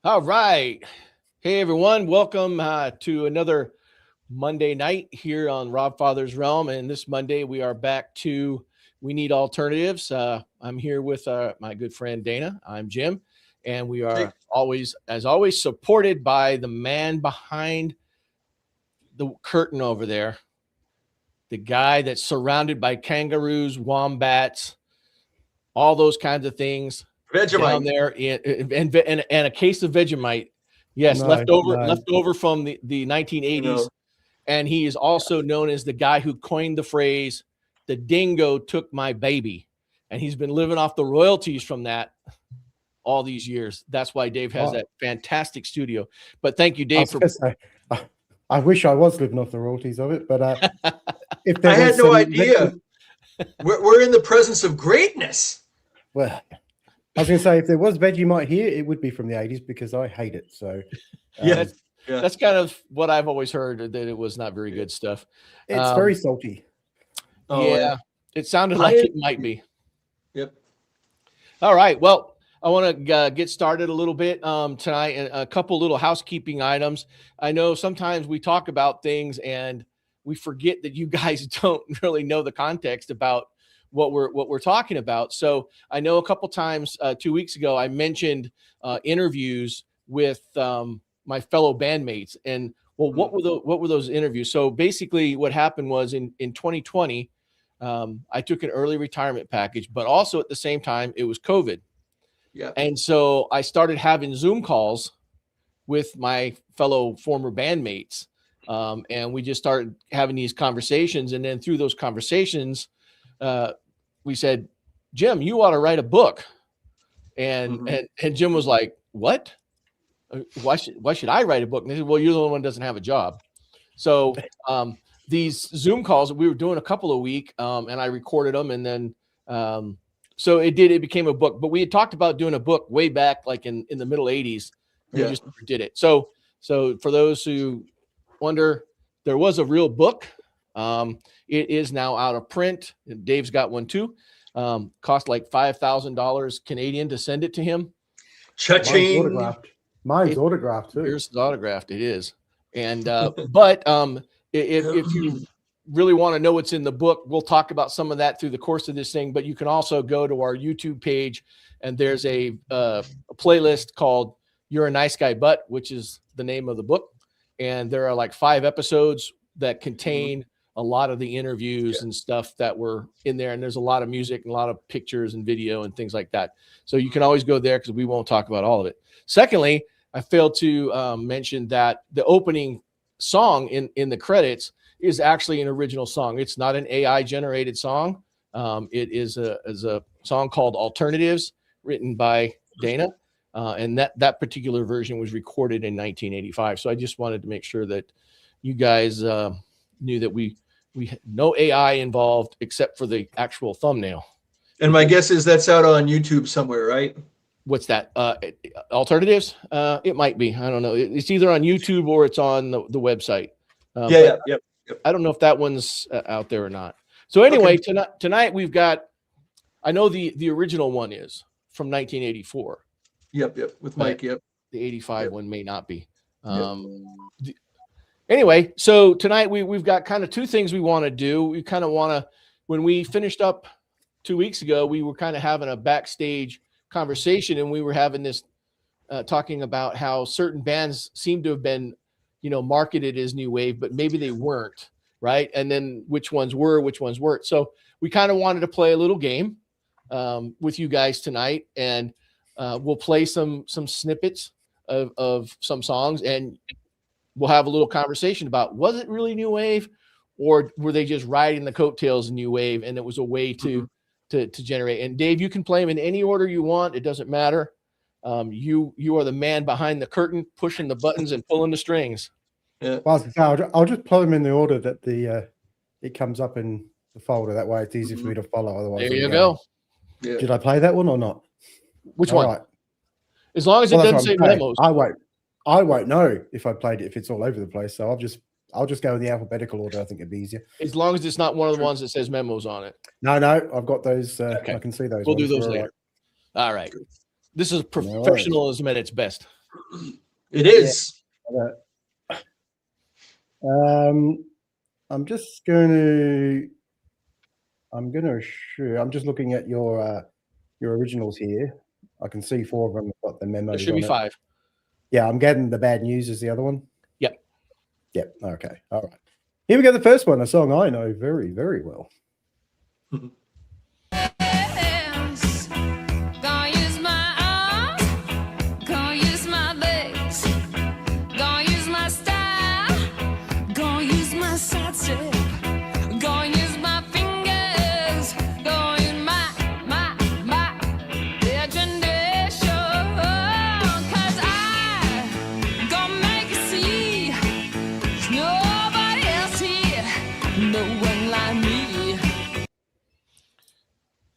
All right. Hey, everyone. Welcome to another Monday night here on Rob Father's Realm. And this Monday, we are back to We Need Alternatives. I'm here with my good friend Dana. I'm Jim. And we are always, as always, supported by the man behind the curtain over there, the guy that's surrounded by kangaroos, wombats, all those kinds of things. Vegemite. Down there and a case of Vegemite. Yes, left over from the 1980s. And he is also known as the guy who coined the phrase, "The dingo took my baby." And he's been living off the royalties from that all these years. That's why Dave has that fantastic studio. But thank you, Dave. I wish I was living off the royalties of it, but if I had no idea. We're in the presence of greatness. Well, I was going to say, if there was Vegemite here, it would be from the 80s because I hate it. So, that's kind of what I've always heard, that it was not very good stuff. It's very salty. It sounded like it might be. Yep. All right. Well, I want to get started a little bit tonight, and a couple little housekeeping items. I know sometimes we talk about things and we forget that you guys don't really know the context about what we're talking about. So I know a couple times 2 weeks ago I mentioned interviews with my fellow bandmates, and what were those interviews? So basically, what happened was in 2020, I took an early retirement package, but also at the same time it was COVID. Yeah, and so I started having Zoom calls with my fellow former bandmates, and we just started having these conversations, and then through those conversations, we said, "Jim, you ought to write a book." And Jim was like, "What? Why should I write a book?" And they said, "Well, you're the only one who doesn't have a job." So these Zoom calls, we were doing a couple a week, and I recorded them, and then so it became a book. But we had talked about doing a book way back, like in the middle 80s. We just never did it. So for those who wonder, there was a real book. It is now out of print. Dave's got one too. Cost like $5,000 Canadian to send it to him. Cha-ching. Mine's autographed too. Here's autographed. It is. And but if you really want to know what's in the book, we'll talk about some of that through the course of this thing. But you can also go to our YouTube page, and there's a playlist called "You're a Nice Guy But," which is the name of the book. And there are like 5 episodes that contain a lot of the interviews and stuff that were in there. And there's a lot of music and a lot of pictures and video and things like that. So you can always go there because we won't talk about all of it. Secondly, I failed to mention that the opening song in the credits is actually an original song. It's not an AI generated song. It is a song called Alternatives, written by Dana. And that particular version was recorded in 1985. So I just wanted to make sure that you guys knew that we no AI involved except for the actual thumbnail. And my guess is that's out on YouTube somewhere, right? What's that? Alternatives? It might be. I don't know. It's either on YouTube or it's on the website. Yep. I don't know if that one's out there or not. So anyway, tonight we've got, I know the original one is from 1984. Yep. With Mike. Yep. The 85 one may not be. Anyway, so tonight we've got kind of 2 things we want to do. We kind of want to, when we finished up 2 weeks ago, we were kind of having a backstage conversation, and we were having this talking about how certain bands seem to have been, marketed as new wave, but maybe they weren't, right? And then which ones were, which ones weren't. So we kind of wanted to play a little game with you guys tonight, and we'll play some snippets of some songs, and we'll have a little conversation about, was it really new wave, or were they just riding the coattails of new wave, and it was a way to generate. And Dave, you can play them in any order you want. It doesn't matter. You are the man behind the curtain, pushing the buttons and pulling the strings. Yeah. Well, I'll just play them in the order that it comes up in the folder. That way it's easy for me to follow. Otherwise, there you go. Yeah. Did I play that one or not? Which one? Right. As long as it doesn't say Memos. I won't know if I played it, if it's all over the place. So I'll just go in the alphabetical order. I think it'd be easier. As long as it's not one of the ones that says Memos on it. No, I've got those. Okay. I can see those. We'll do those later. All right. This is professionalism at its best. It is. Yeah. I'm just going to. I'm just looking at your originals here. I can see 4 of them have got the memos. There should be 5. Yeah, I'm getting the bad news is the other one. Yep. Yep. Okay. All right. Here we go. The first one, a song I know very, very well.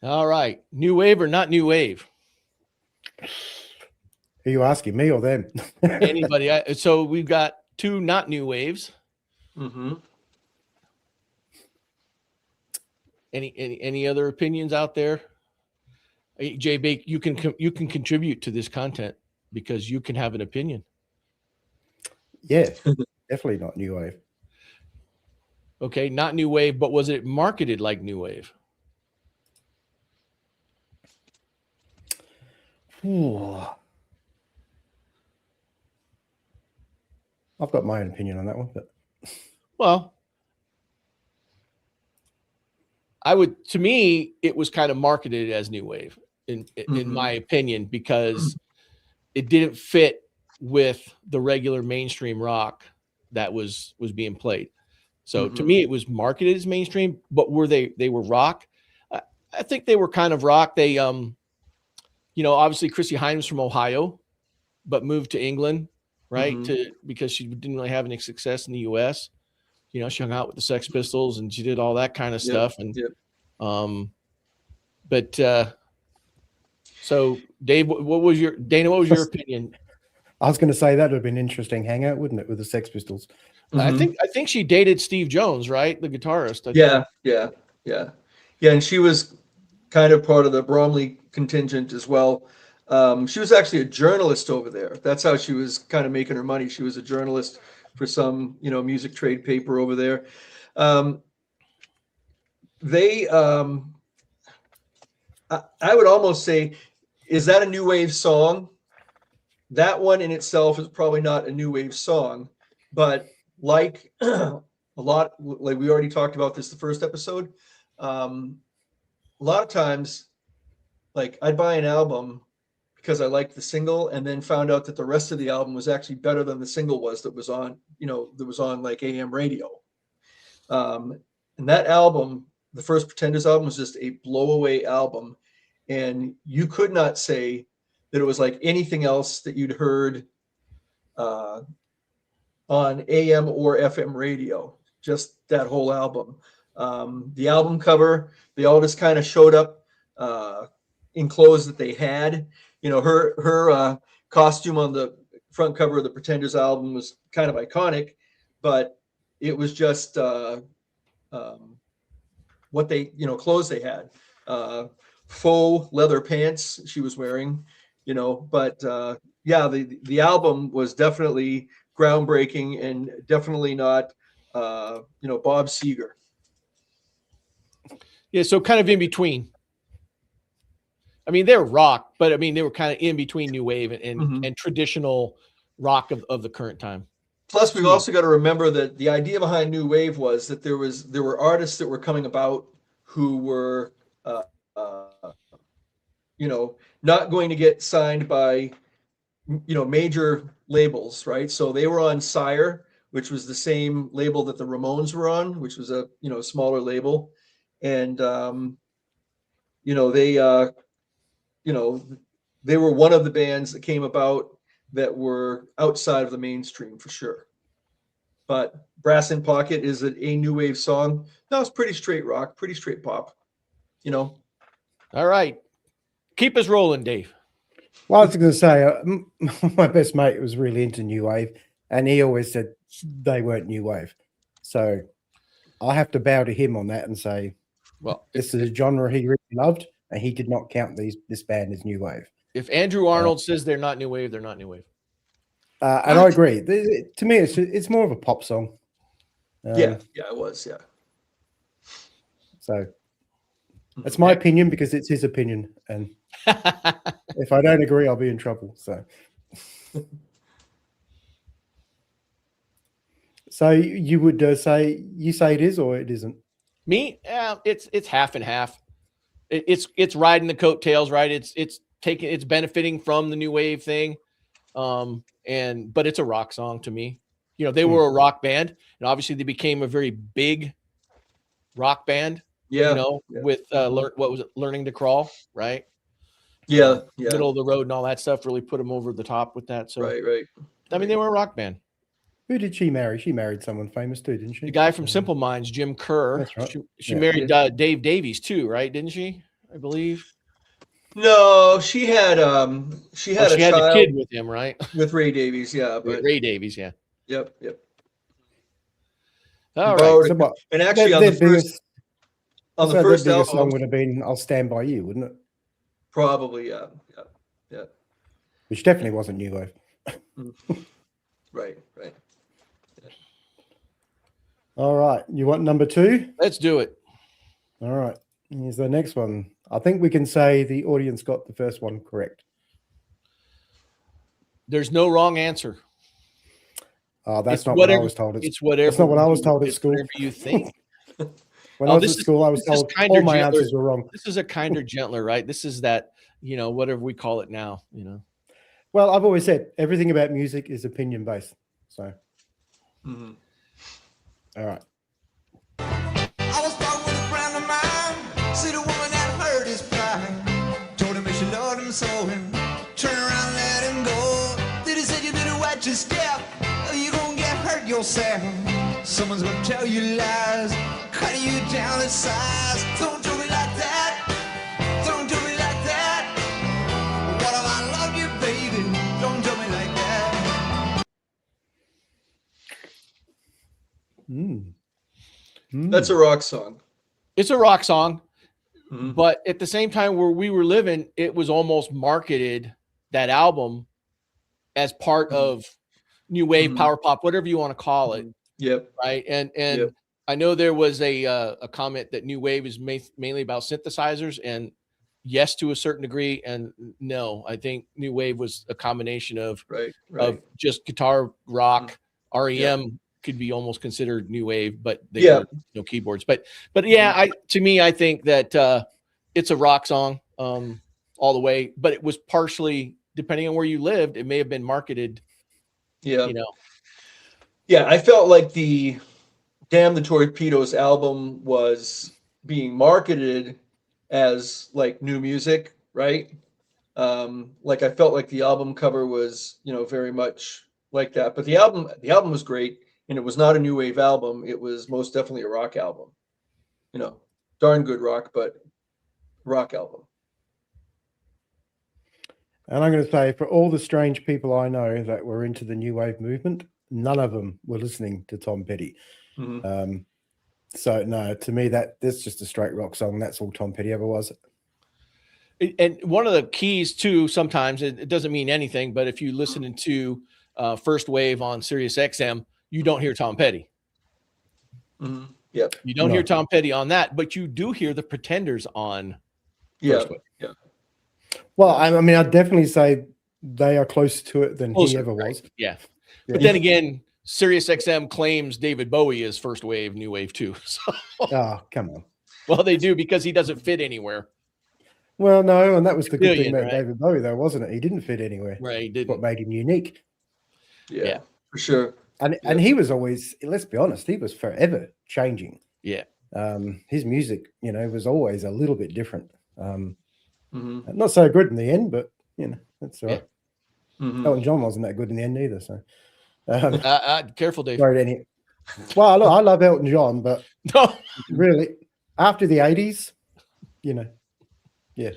All right. New wave or not new wave? Are you asking me or them? Anybody. So we've got 2 not new waves. Mm-hmm. Any other opinions out there? Jay Bake, you can contribute to this content because you can have an opinion. Yeah, definitely not new wave. Okay, not new wave, but was it marketed like new wave? Ooh. I've got my own opinion on that one, but well, to me, it was kind of marketed as new wave in my opinion, because it didn't fit with the regular mainstream rock that was being played. So to me, it was marketed as mainstream, but they were rock? I think they were kind of rock. They, obviously Chrissie Hynde was from Ohio, but moved to England, right? Because she didn't really have any success in the US. She hung out with the Sex Pistols and she did all that kind of stuff. And, so Dave, what was your opinion? I was going to say that would have been an interesting hangout, wouldn't it, with the Sex Pistols? I think she dated Steve Jones, right? The guitarist. Yeah. And she was kind of part of the Bromley contingent as well. She was actually a journalist over there. That's how she was kind of making her money. She was a journalist for some, music trade paper over there. I would almost say, is that a new wave song? That one in itself is probably not a new wave song, but like a lot, like we already talked about this the first episode. A lot of times, like I'd buy an album because I liked the single, and then found out that the rest of the album was actually better than the single was that was on, like AM radio. And that album, the first Pretenders album, was just a blowaway album, and you could not say that it was like anything else that you'd heard on AM or FM radio. Just that whole album. The album cover, they all just kind of showed up in clothes that they had. Her costume on the front cover of the Pretenders album was kind of iconic, but it was just what they, clothes they had. Faux leather pants she was wearing, but the album was definitely groundbreaking and definitely not, Bob Seger. Yeah, so kind of in between. I mean, they're rock, but I mean, they were kind of in between new wave and traditional rock of the current time. Plus, we've also got to remember that the idea behind new wave was that there were artists that were coming about who were, not going to get signed by, major labels, right? So they were on Sire, which was the same label that the Ramones were on, which was a, smaller label. And, they were one of the bands that came about that were outside of the mainstream for sure. But Brass in Pocket is a new wave song. No, it's pretty straight rock, pretty straight pop, All right. Keep us rolling, Dave. Well, I was going to say, my best mate was really into new wave, and he always said they weren't new wave. So I have to bow to him on that and say, well, this is a genre he really loved, and he did not count this band as new wave. If Andrew Arnold says they're not new wave, they're not new wave. And I agree. To me, it's more of a pop song. Yeah, it was. Yeah. So that's my opinion because it's his opinion, and if I don't agree, I'll be in trouble. So you would say it is or it isn't? Me, it's half and half. It's riding the coattails, right? It's benefiting from the new wave thing, but it's a rock song to me. You know, they were a rock band, and obviously they became a very big rock band. Yeah. You know, with what was it, Learning to Crawl, right? Yeah, Middle of the road and all that stuff really put them over the top with that. So right. I mean, they were a rock band. Who did she marry? She married someone famous too, didn't she? The guy from Simple Minds, Jim Kerr. That's right. She married Dave Davies too, right? Didn't she? I believe. No, she had a kid with him, right? With Ray Davies, yeah. But Ray Davies, yeah. Yep. All right. So and actually, on the first album, song would have been "I'll Stand by You," wouldn't it? Probably, yeah. Which definitely wasn't new wave. Right. Yeah. All right, you want number 2? Let's do it. All right, here's the next one. I think we can say the audience got the first one correct. There's no wrong answer. That's not what I was told. It's whatever. That's not what I was told at school. Whatever you think. When I was at school, I was told all my answers were wrong. This is a kinder, gentler, right? This is that, whatever we call it now, Well, I've always said everything about music is opinion based. So, All right. I was talking with a friend of mine. See the woman that hurt his pride. Told him if she loved him so, and turn around and let him go. Then he said, you better watch your step, or you gonna get hurt yourself. Someone's gonna tell you lies, cutting you down to size. Don't do me like that. Don't do me like that. What if I love you, baby? Don't do me like that. That's a rock song. It's a rock song, but at the same time where we were living, it was almost marketed, that album, as part of new wave, power pop, whatever you want to call it. Yep. Right. And I know there was a comment that new wave is mainly about synthesizers, and yes, to a certain degree. And no, I think new wave was a combination of just guitar, rock, REM could be almost considered new wave, but they were no keyboards. But yeah, to me, I think that it's a rock song all the way, but it was partially, depending on where you lived, it may have been marketed. Yeah. Yeah, I felt like the Damn the Torpedoes album was being marketed as like new music, right? Like I felt like the album cover was, very much like that. But the album was great, and it was not a new wave album. It was most definitely a rock album. Darn good rock, but rock album. And I'm going to say, for all the strange people I know that were into the new wave movement, none of them were listening to Tom Petty. So no, to me, that's just a straight rock song. That's all Tom Petty ever was. And one of the keys too, sometimes it doesn't mean anything, but if you listen to First Wave on Sirius XM, you don't hear Tom Petty. Yep. You don't hear Tom Petty on that, but you do hear the Pretenders on First Wave. Yeah. Well, I mean, I'd definitely say they are closer to it than he ever was. Yeah. But then again, Sirius XM claims David Bowie is first wave, new wave too. So. Oh, come on. Well, they do, because he doesn't fit anywhere. Well, no, and that was the good thing about David Bowie, though, wasn't it? He didn't fit anywhere. Right, he didn't. What made him unique. Yeah, for sure. And he was always, let's be honest, he was forever changing. Yeah. His music, was always a little bit different. Not so good in the end, but that's all right. Elton John wasn't that good in the end either. So careful, Dave. Well, look, I love Elton John, but really, after the 80s, yeah.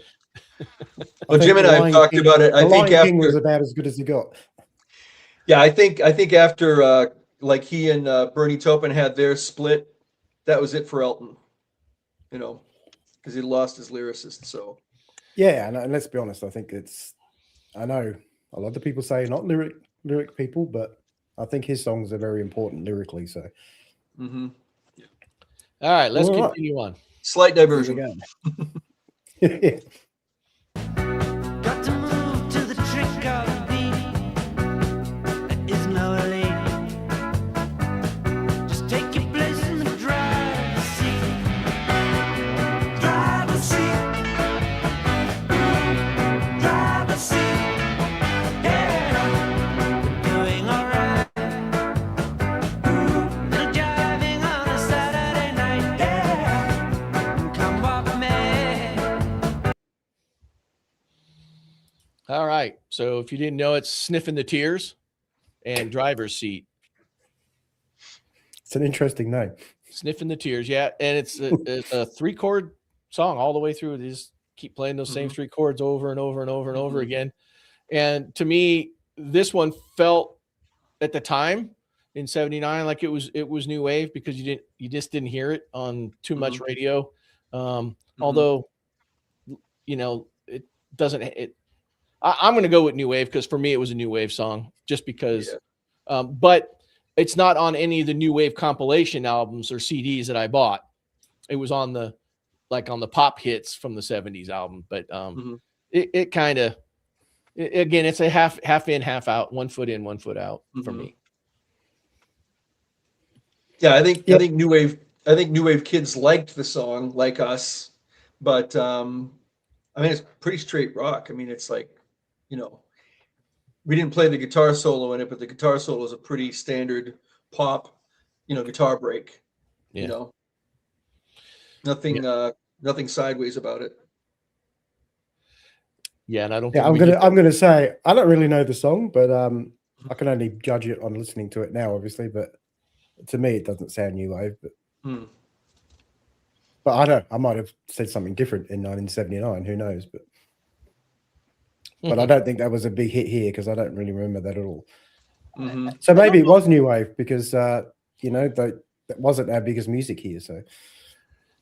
Well, Jim and I have talked about it. I think King was about as good as he got. Yeah, I think after like he and Bernie Taupin had their split, that was it for Elton. Because he lost his lyricist. So. Yeah, and let's be honest. I think I know a lot of people say not lyric people, but I think his songs are very important lyrically. So, all right, let's All right. continue on. Slight here we diversion. go. Got to move to the trick of the beat. There is no elite. Just take your place in the driver's seat. Driver's seat. Driver's seat. Yeah. Doing alright. Little driving on a Saturday night. Yeah. Come walk me. All right. So if you didn't know, it's Sniffing the Tears and Driver's Seat. It's an interesting name. Sniffing the Tears. Yeah. And it's a 3-chord song all the way through. They just keep playing those same 3 chords over and over and over and over again. And to me, this one felt at the time in 79 like it was new wave because you just didn't hear it on too much radio. Although, you know, it doesn't I'm going to go with new wave because for me it was a new wave song just because but it's not on any of the new wave compilation albums or CDs that I bought. It was on the pop hits from the 70s album, but it kind of again, it's a half in, half out, 1 foot in, 1 foot out for me. Yeah, I think new wave kids liked the song like us, but I mean it's pretty straight rock. I mean it's like, you know, we didn't play the guitar solo in it, but the guitar solo is a pretty standard pop, you know, guitar break. Yeah. You know, nothing sideways about it. Yeah, and I don't. Yeah, I'm gonna say I don't really know the song, but I can only judge it on listening to it now, obviously. But to me, it doesn't sound new wave. But I don't. I might have said something different in 1979. Who knows? But I don't think that was a big hit here because I don't really remember that at all. So maybe it was new wave because you know that wasn't our biggest music here. So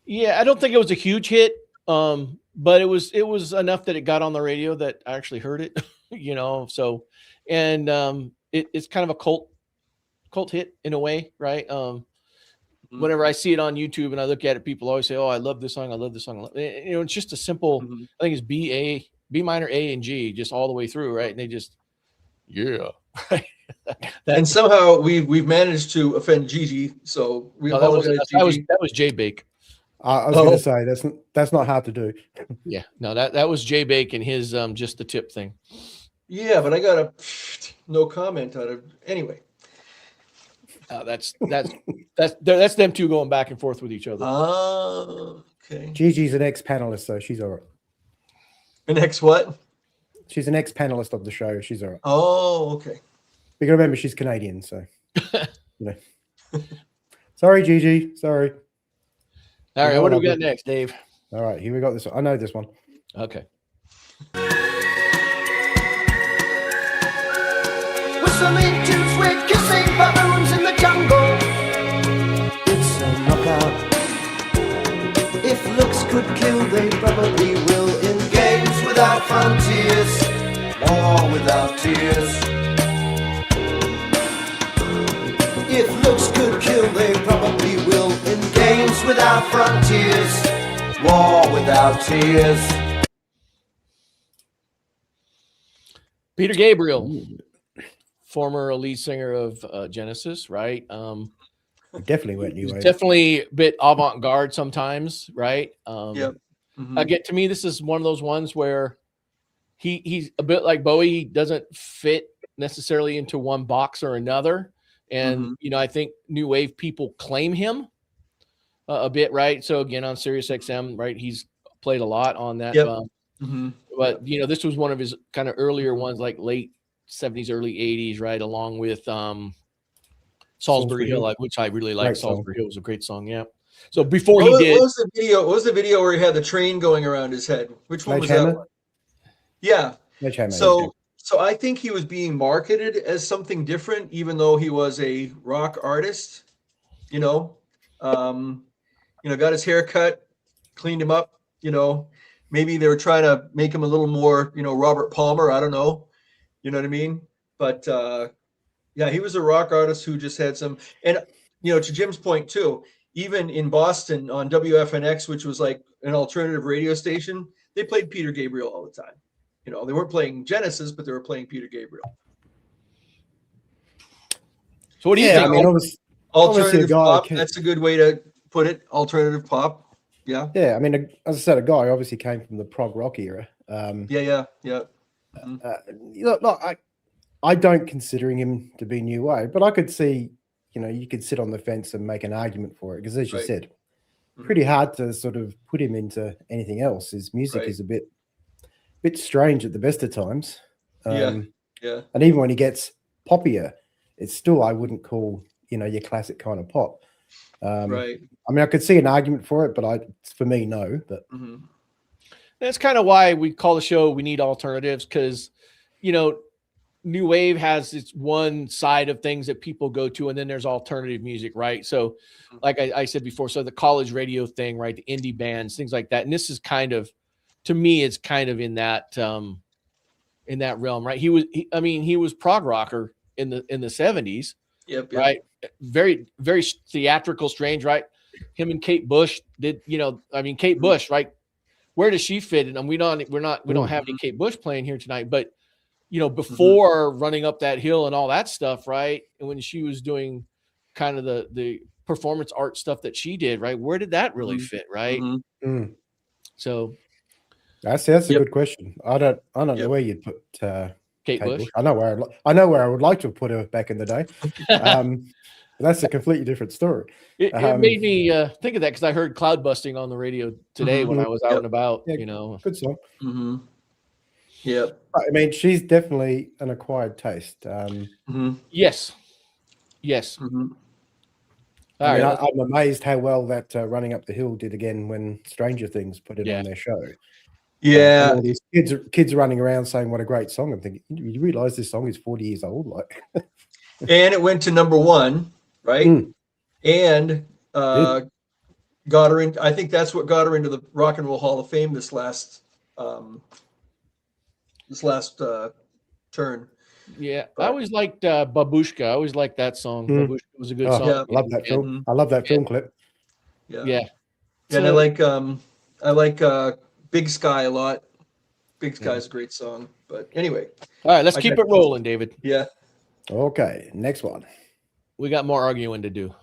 yeah, I don't think it was a huge hit, but it was enough that it got on the radio that I actually heard it. You know, so and it's kind of a cult hit in a way, right? Whenever I see it on YouTube and I look at it, people always say, "Oh, I love this song. I love this song." You know, it's just a simple. I think it's B minor, A, and G, just all the way through, right? And they just, and somehow we've managed to offend Gigi, so we apologize. That was Jay Bake. I was going to say that's not hard to do. Yeah, no, that was Jay Bake and his just the tip thing. Yeah, but I got a no comment out of anyway. That's them two going back and forth with each other. Okay. Gigi's an ex-panelist, so she's all right. An ex what? She's an ex-panelist of the show. She's all right. Oh, okay. You got to remember she's Canadian, so you know. Sorry, Gigi. Sorry. All right, what do we got next, Dave? All right, here we got this one. I know this one. Okay. Whistling to sweet kissing baboons in the jungle. It's a knockout. If looks could kill, they probably will. In games without frontiers, war without tears. If looks could kill, they probably will. In games without frontiers, war without tears. Peter Gabriel, former lead singer of Genesis, right? Definitely went new wave. Definitely a bit avant-garde sometimes, right? Yep. Again, to me, this is one of those ones where he's a bit like Bowie. He doesn't fit necessarily into one box or another. And, you know, I think new wave people claim him a bit, right? So again, on Sirius XM, right, he's played a lot on that. But, you know, this was one of his kind of earlier ones, like late 70s, early 80s, right? Along with Salisbury Hill, which I really like. Salisbury Hill was a great song, yeah. So before he did. What was the video where he had the train going around his head? Which one was that one? Yeah. So I think he was being marketed as something different, even though he was a rock artist. You know, got his hair cut, cleaned him up. You know, maybe they were trying to make him a little more, you know, Robert Palmer. I don't know. You know what I mean? But Yeah, he was a rock artist who just had some, and to Jim's point too, even in Boston on WFNX, which was like an alternative radio station, they played Peter Gabriel all the time. They weren't playing Genesis, but they were playing Peter Gabriel. So what do you think? I mean, alternative pop. Can, that's a good way to put it. Alternative pop. Yeah. Yeah. I mean, as I said, a guy obviously came from the prog rock era. Yeah. Look, I don't consider him to be new wave, but I could see, you could sit on the fence and make an argument for it because, as you said, pretty hard to sort of put him into anything else. His music is a bit strange at the best of times. Yeah. And even when he gets poppier, it's still, I wouldn't call, your classic kind of pop. Right. I mean, I could see an argument for it, but for me, no. But that's kind of why we call the show We Need Alternatives, because, new wave has its one side of things that people go to, and then there's alternative music, right? So like I said before, so the college radio thing, right? The indie bands, things like that. And this is kind of, to me, it's kind of in that realm, right? He was prog rocker in the 70s. Yep. Right. Very, very theatrical, strange, right? Him and Kate Bush did, Kate Bush, right? Where does she fit in? And we don't have any Kate Bush playing here tonight, but before running up that hill and all that stuff, right? And when she was doing kind of the performance art stuff that she did, right? Where did that really fit, right? So that's a good question. I don't know where you'd put Kate Bush. I know where I would like to have put her back in the day. That's a completely different story. It made me think of that because I heard Cloud Busting on the radio today when I was out and about. Good song. Yep. I mean, she's definitely an acquired taste. Yes. I'm amazed how well that Running Up the Hill did again when Stranger Things put it on their show. Yeah. All these kids running around saying what a great song. I'm thinking, you realize this song is 40 years old? Like, and it went to #1, right? And got her in. I think that's what got her into the Rock and Roll Hall of Fame this last turn. Yeah, I always liked Babushka. I always liked that song. Babushka was a good song. I love that film. I love that film clip. Yeah. And I like Big Sky a lot. Big Sky's a great song. But anyway. All right, let's keep it rolling, David. Yeah. Okay, next one. We got more arguing to do.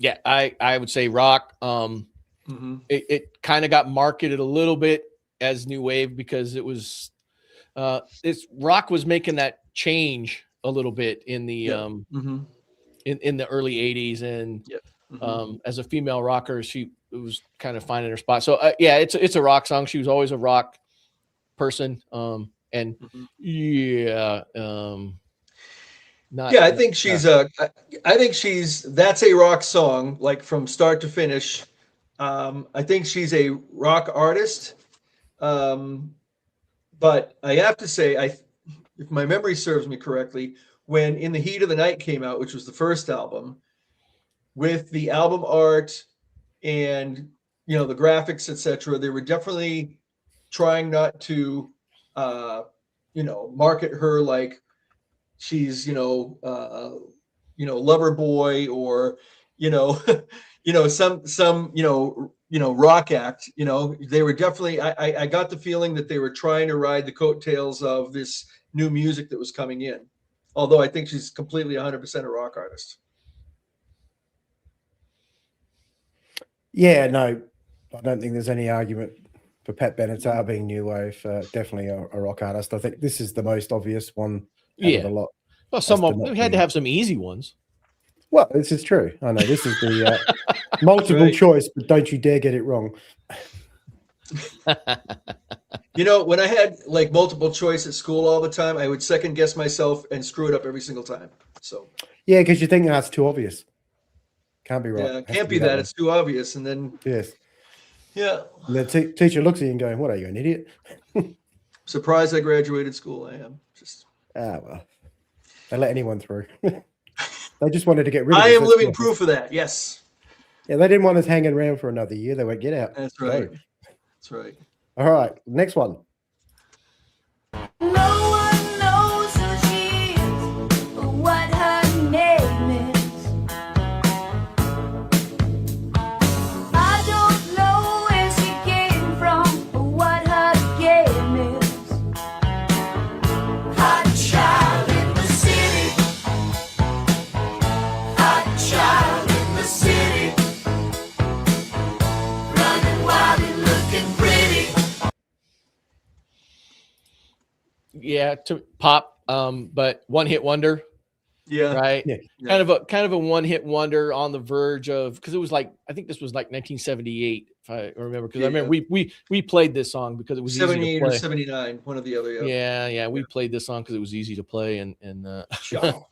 Yeah, I would say rock. It kind of got marketed a little bit as new wave because it was rock was making that change a little bit in the in the early 80s, and as a female rocker, she was kind of finding her spot. So it's a rock song. She was always a rock person. I think that's a rock song, like from start to finish. I think she's a rock artist. But I have to say, if my memory serves me correctly, when In the Heat of the Night came out, which was the first album, with the album art and, the graphics, etc., they were definitely trying not to, market her like she's lover boy or some rock act. They were definitely, I got the feeling that they were trying to ride the coattails of this new music that was coming in, although I think she's completely 100% a rock artist. No, I don't think there's any argument for Pat Benatar being new wave. Definitely a rock artist. I think this is the most obvious one out of the lot. Well, we had to have some easy ones. Well, this is true. I know this is the multiple choice, but don't you dare get it wrong. You know, when I had like multiple choice at school all the time, I would second guess myself and screw it up every single time. So Yeah, because you think that's too obvious. Can't be right. yeah, Has to can't be that. way. It's too obvious. And then Yes. yeah, And the teacher looks at you and going, "What are you, an idiot?" surprised I graduated school. I am just. Well, they let anyone through. They just wanted to get rid of us. I am That's living all. proof of that. Yes, Yeah, they didn't want us hanging around for another year. They went, "Get out." that's Go. right. That's right. All right, next one. No one knows who she is or what her name is. I don't know where she came from or what her game is. Hot child in the city. Hot child in the city. Running wild and looking pretty. Yeah, to pop, but one hit wonder, Yeah. right? Yeah. Yeah. Kind of a one hit wonder on the verge of, because it was like, I think this was like 1978, if I remember, because I remember we played this song because it was easy to 78 or play. 79, one or the other. Yeah, we played this song because it was easy to play, and Sure.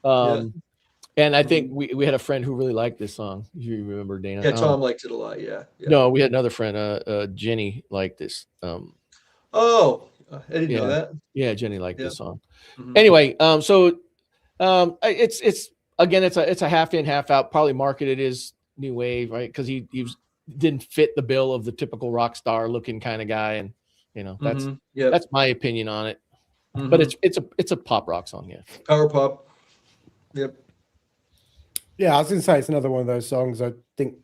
and I think we had a friend who really liked this song. You remember, Dana? Yeah, Tom liked it a lot. Yeah. No, we had another friend, Jenny, liked this. Oh, I didn't know Yeah. that. Yeah, Jenny liked Yeah. this song. Mhm. Anyway, it's again, it's a half in, half out. Probably marketed as new wave, right? Because he didn't fit the bill of the typical rock star looking kind of guy, and Mhm. Yep. that's my opinion on it. Mhm. But it's a pop rock song, yeah. Power pop. Yep. Yeah, I was going to say it's another one of those songs. I think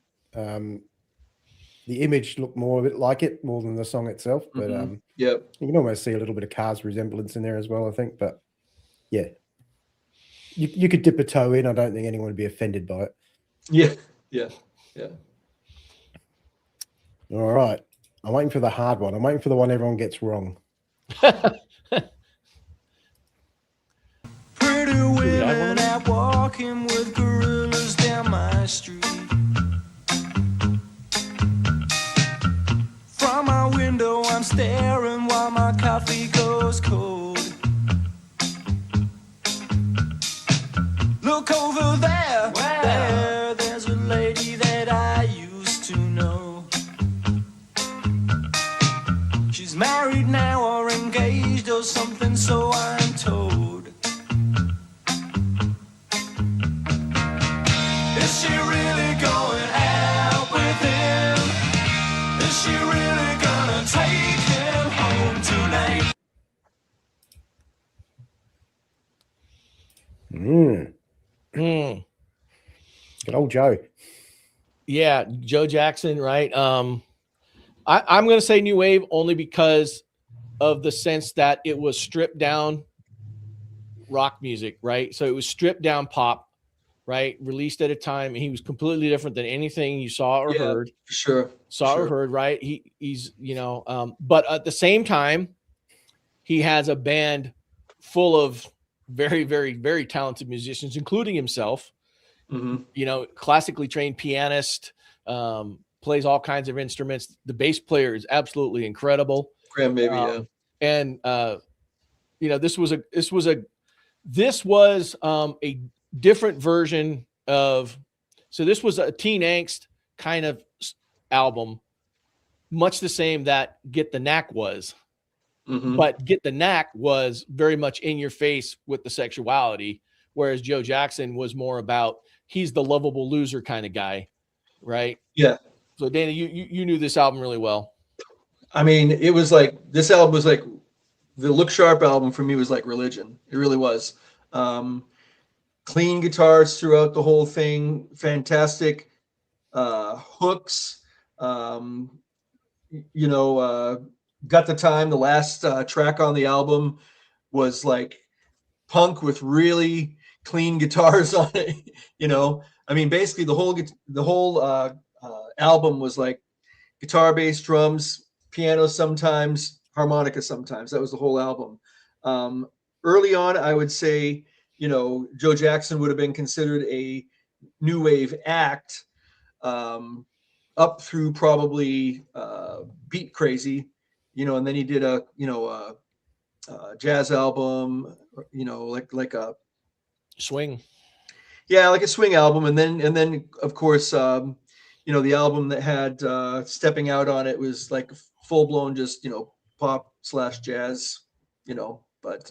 the image looked more a bit like it more than the song itself, but Yep. you can almost see a little bit of Cars resemblance in there as well, I think. But yeah, you could dip a toe in. I don't think anyone would be offended by it. Yeah. Yeah. Yeah. All right, I'm waiting for the hard one. I'm waiting for the one everyone gets wrong. Pretty women out walking with gorillas down my street. From my window I'm staring while my coffee goes cold. Look over there, there's a lady that I used to know. She's married now or engaged or something, so I'm told. Is she really going out with him? Is she really gonna take him home tonight? Good old Joe. Yeah, Joe Jackson, right? I'm going to say new wave only because of the sense that it was stripped down rock music, right? So it was stripped down pop, right? Released at a time, and he was completely different than anything you saw or heard. For sure. Or heard, right? He's but at the same time, he has a band full of very, very, very talented musicians, including himself. Mm-hmm. Classically trained pianist, plays all kinds of instruments. The bass player is absolutely incredible. Graham, maybe, yeah. And this was a different version of. So this was a teen angst kind of album, much the same that Get the Knack was. Mm-hmm. But Get the Knack was very much in your face with the sexuality, whereas Joe Jackson was more about he's the lovable loser kind of guy, right? Yeah. So Dana, you knew this album really well. I mean, it was like this album was like the Look Sharp album for me was like religion. It really was. Clean guitars throughout the whole thing, fantastic hooks. Got the Time, the last track on the album was like punk with really clean guitars on it. I mean, basically the whole album was like guitar, bass, drums, piano sometimes, harmonica sometimes. That was the whole album. Early on, I would say, Joe Jackson would have been considered a new wave act up through probably Beat Crazy. and then he did a jazz album, like a Swing. yeah, like a swing album, and then of course, the album that had Stepping Out on it was like full blown, just pop / jazz, but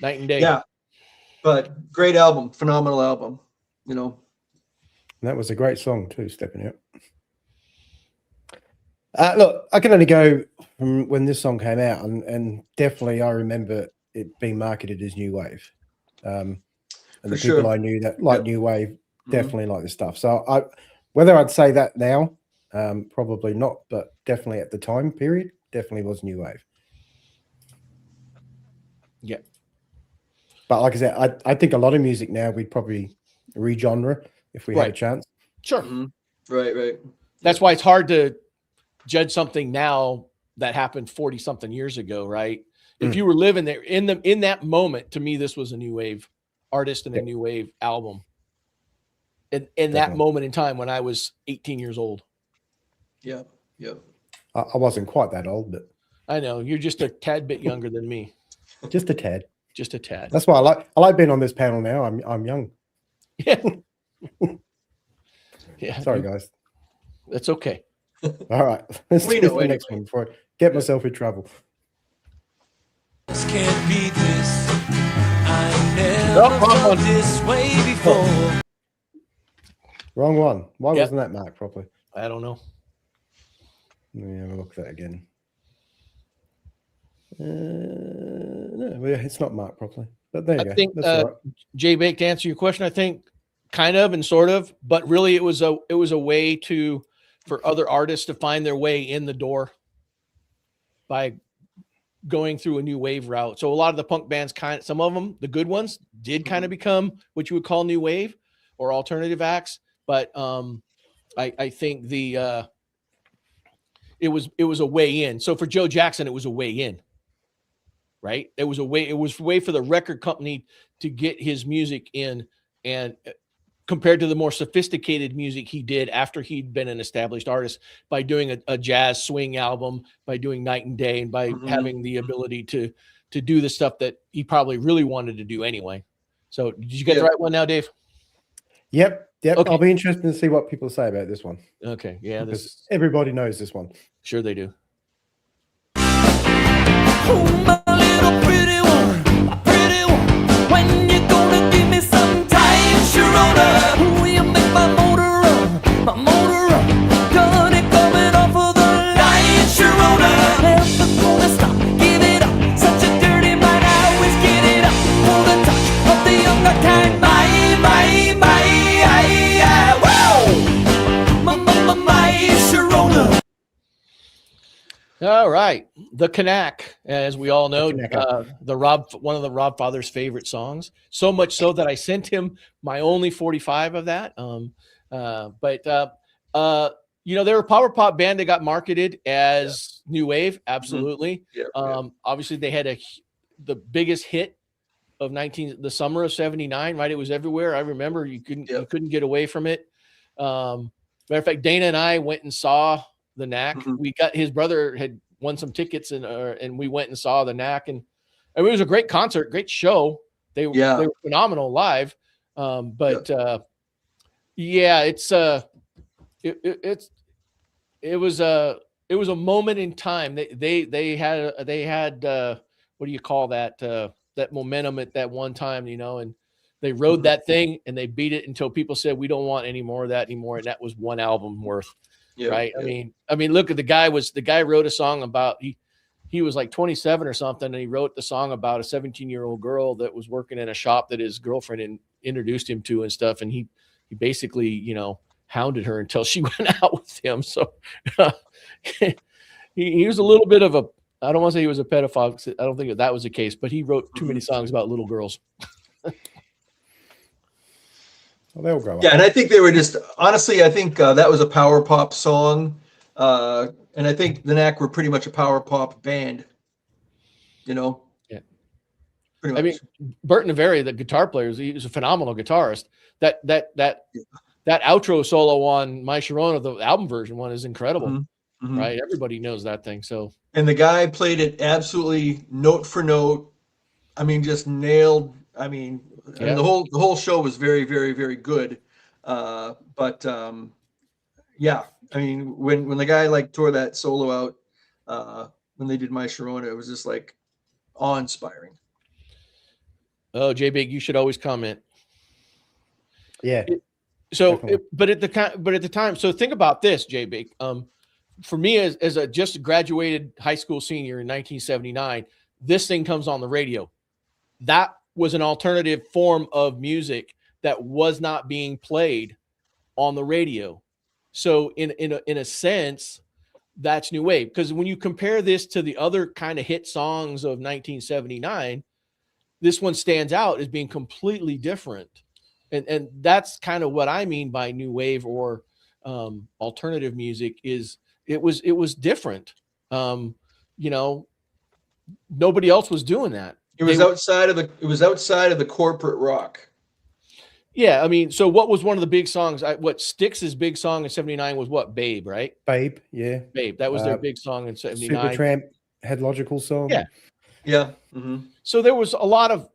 Night and Day. yeah, but great album, phenomenal album, And that was a great song too, Stepping Out. Look, I can only go from when this song came out, and definitely I remember it being marketed as new wave. And For the sure. people I knew that like new wave definitely like this stuff. So whether I'd say that now, probably not, but definitely at the time period, definitely was new wave. Yeah. But like I said, I think a lot of music now we'd probably re-genre if we had a chance. Sure. Right. That's why it's hard to judge something now that happened 40 something years ago, right? If you were living there in that moment, to me, this was a new wave artist and a new wave album. In that moment in time when I was 18 years old. Yeah. I wasn't quite that old, but I know you're just a tad bit younger than me. just a tad. Just a tad. That's why I like being on this panel now. I'm young. Yeah. Yeah. Sorry, guys. That's okay. All right. Let's We do know the next one before I get myself in trouble. This can't be this. I never Nope, wrong felt one. this way before. Wrong one. Why wasn't that marked properly? I don't know. Let me have a look at that again. No, it's not marked properly. But there you go. I think That's all right. Jay Bake, to answer your question, I think kind of and sort of, but really it was a way for other artists to find their way in the door by going through a new wave route. So a lot of the punk bands, some of them, the good ones, did kind of become what you would call new wave or alternative acts. But I think it was a way in. So for Joe Jackson, it was a way in, right? It was a way for the record company to get his music in, and compared to the more sophisticated music he did after he'd been an established artist by doing a jazz swing album, by doing Night and Day, and by having the ability to do the stuff that he probably really wanted to do anyway. So did you get the right one now, Dave? Yep. Okay. I'll be interested to see what people say about this one. Okay. Yeah. Because everybody knows this one. Sure they do. Oh, my little pretty one, when you gonna give me some time, Sharona? Oh, you make my motor run, gun it coming off of the line, Sharona. Never gonna stop, give it up, such a dirty mind, I always get it up, for the touch of the younger kind, my, whoa, my, Sharona. All right. The Knack, as we all know, Knack. one of the Rob Father's favorite songs. So much so that I sent him my only 45 of that. They're a power pop band that got marketed as new wave. Absolutely. Yeah. Obviously they had the biggest hit of the summer of 79, right? It was everywhere. I remember you couldn't get away from it. Matter of fact, Dana and I went and saw the Knack. We got, his brother had won some tickets and we went and saw the Knack, and it was a great concert, great show. They were phenomenal live. It was a moment in time. They had what do you call that momentum at that one time, and they rode that thing and they beat it until people said, we don't want any more of that anymore. And that was one album worth. Yeah, right. Yeah. I mean, look at the guy wrote a song about, he was like 27 or something. And he wrote the song about a 17-year-old girl that was working in a shop that his girlfriend introduced him to and stuff. And he basically, hounded her until she went out with him. So he was a little bit of I don't want to say he was a pedophile. I don't think that was the case, but he wrote too many songs about little girls. Well, they'll grow up. Yeah, and I think they were honestly, I think that was a power pop song. And I think the Knack were pretty much a power pop band. Yeah. Pretty much. I mean, Bert Naveri, the guitar player, he was a phenomenal guitarist. That outro solo on My Sharona, the album version one, is incredible. Mhm. right? Everybody knows that thing. So And the guy played it absolutely note for note. I mean, just nailed. I mean, Yeah. the whole show was very, very, very good. But yeah, I mean, when the guy like tore that solo out, when they did My Sharona, it was just like awe-inspiring. oh, J Big, you should always comment. Yeah. So, Definitely. but at the time, so think about this, J Big. For me as a just graduated high school senior in 1979, this thing comes on the radio. That was an alternative form of music that was not being played on the radio. So in a sense, that's new wave, because when you compare this to the other kind of hit songs of 1979, this one stands out as being completely different. And that's kind of what I mean by new wave or alternative music. Is it was different. You know, nobody else was doing that. It was outside of the corporate rock. Yeah, I mean, so what was one of the big songs? What Styx's big song in '79 was what? Babe, right? Babe, yeah. Babe. That was their big song in '79. Supertramp had Logical Song. Yeah. Yeah. Mm-hmm. So there was a lot of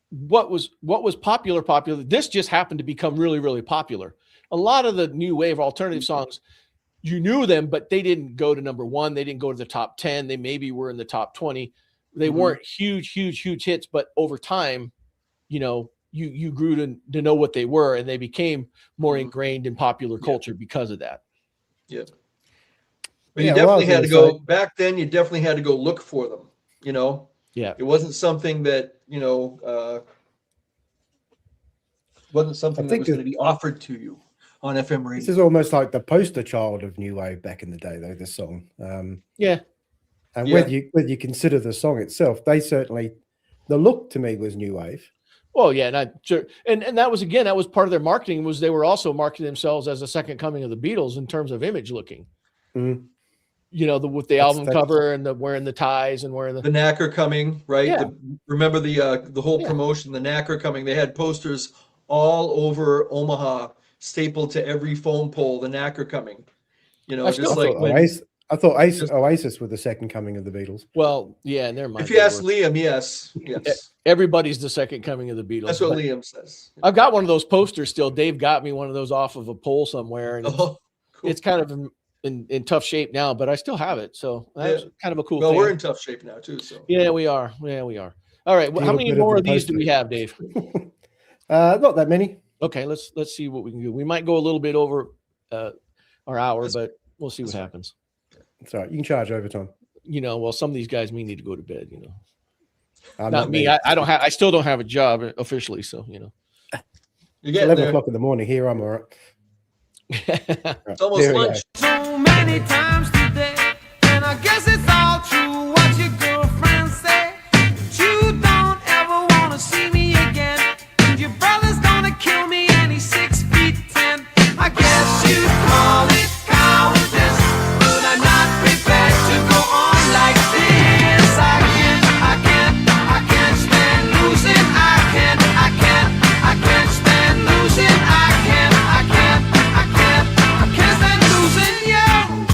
what was popular. This just happened to become really, really popular. A lot of the new wave alternative songs, you knew them, but they didn't go to number one. They didn't go to the top 10. They maybe were in the top 20. They weren't huge hits, but over time, you know, you grew to know what they were, and they became more ingrained in popular culture because of that. Yeah. But you definitely had to go back then. You definitely had to go look for them. You know. Yeah. It wasn't something that wasn't something that was going to be offered to you on FM radio. This is almost like the poster child of new wave back in the day, though. This song. Yeah. And whether you consider the song itself, they certainly, the look to me was new wave. Well, yeah, and that was part of their marketing. Was they were also marketing themselves as a second coming of the Beatles in terms of image looking. Mm-hmm. You know, with the album cover and the wearing the ties and wearing the knacker coming, right? Yeah. Remember the whole promotion, the knacker coming. They had posters all over Omaha, stapled to every phone pole. The knacker coming. You know, just like I thought Oasis were the second coming of the Beatles. Well, yeah, never mind. If you ask Liam, yes. Everybody's the second coming of the Beatles. That's what Liam says. I've got one of those posters still. Dave got me one of those off of a pole somewhere, and cool. It's kind of in tough shape now, but I still have it. So that's kind of a cool thing. Well, we're in tough shape now too. So yeah, we are. Yeah, we are. All right. Well, how many more of these do we have, Dave? Not that many. Okay, let's see what we can do. We might go a little bit over our hour, but we'll see what happens. It's all right. You can charge overtime. You know, well, some of these guys may need to go to bed. You know, not me. I still don't have a job officially, so you know. You get 11 o'clock in the morning. Here I'm all right. It's almost lunch. So many times today, and I guess it's all true what your girlfriend say. But you don't ever want to see me again, and your brother's gonna kill me, and he's 6'10". I guess you call it cowardice, but I'm not prepared to go on like this. I can't stand losing. I can't stand losing. I can't stand losing you.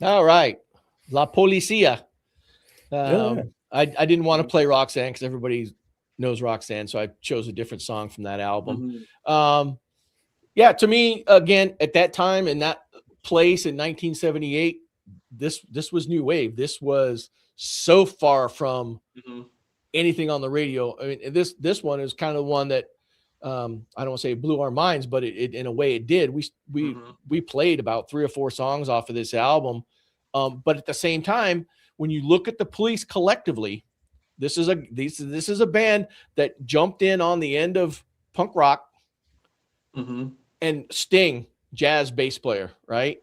All right, La Policia. I didn't want to play Roxanne because everybody knows Roxanne, so I chose a different song from that album. Yeah, to me, again, at that time in that place in 1978, this was new wave. This was so far from anything on the radio. I mean, this one is kind of one that I don't want to say it blew our minds, but it in a way it did. We played about 3 or 4 songs off of this album, but at the same time, when you look at the Police collectively, this is a band that jumped in on the end of punk rock. And Sting, jazz bass player, right?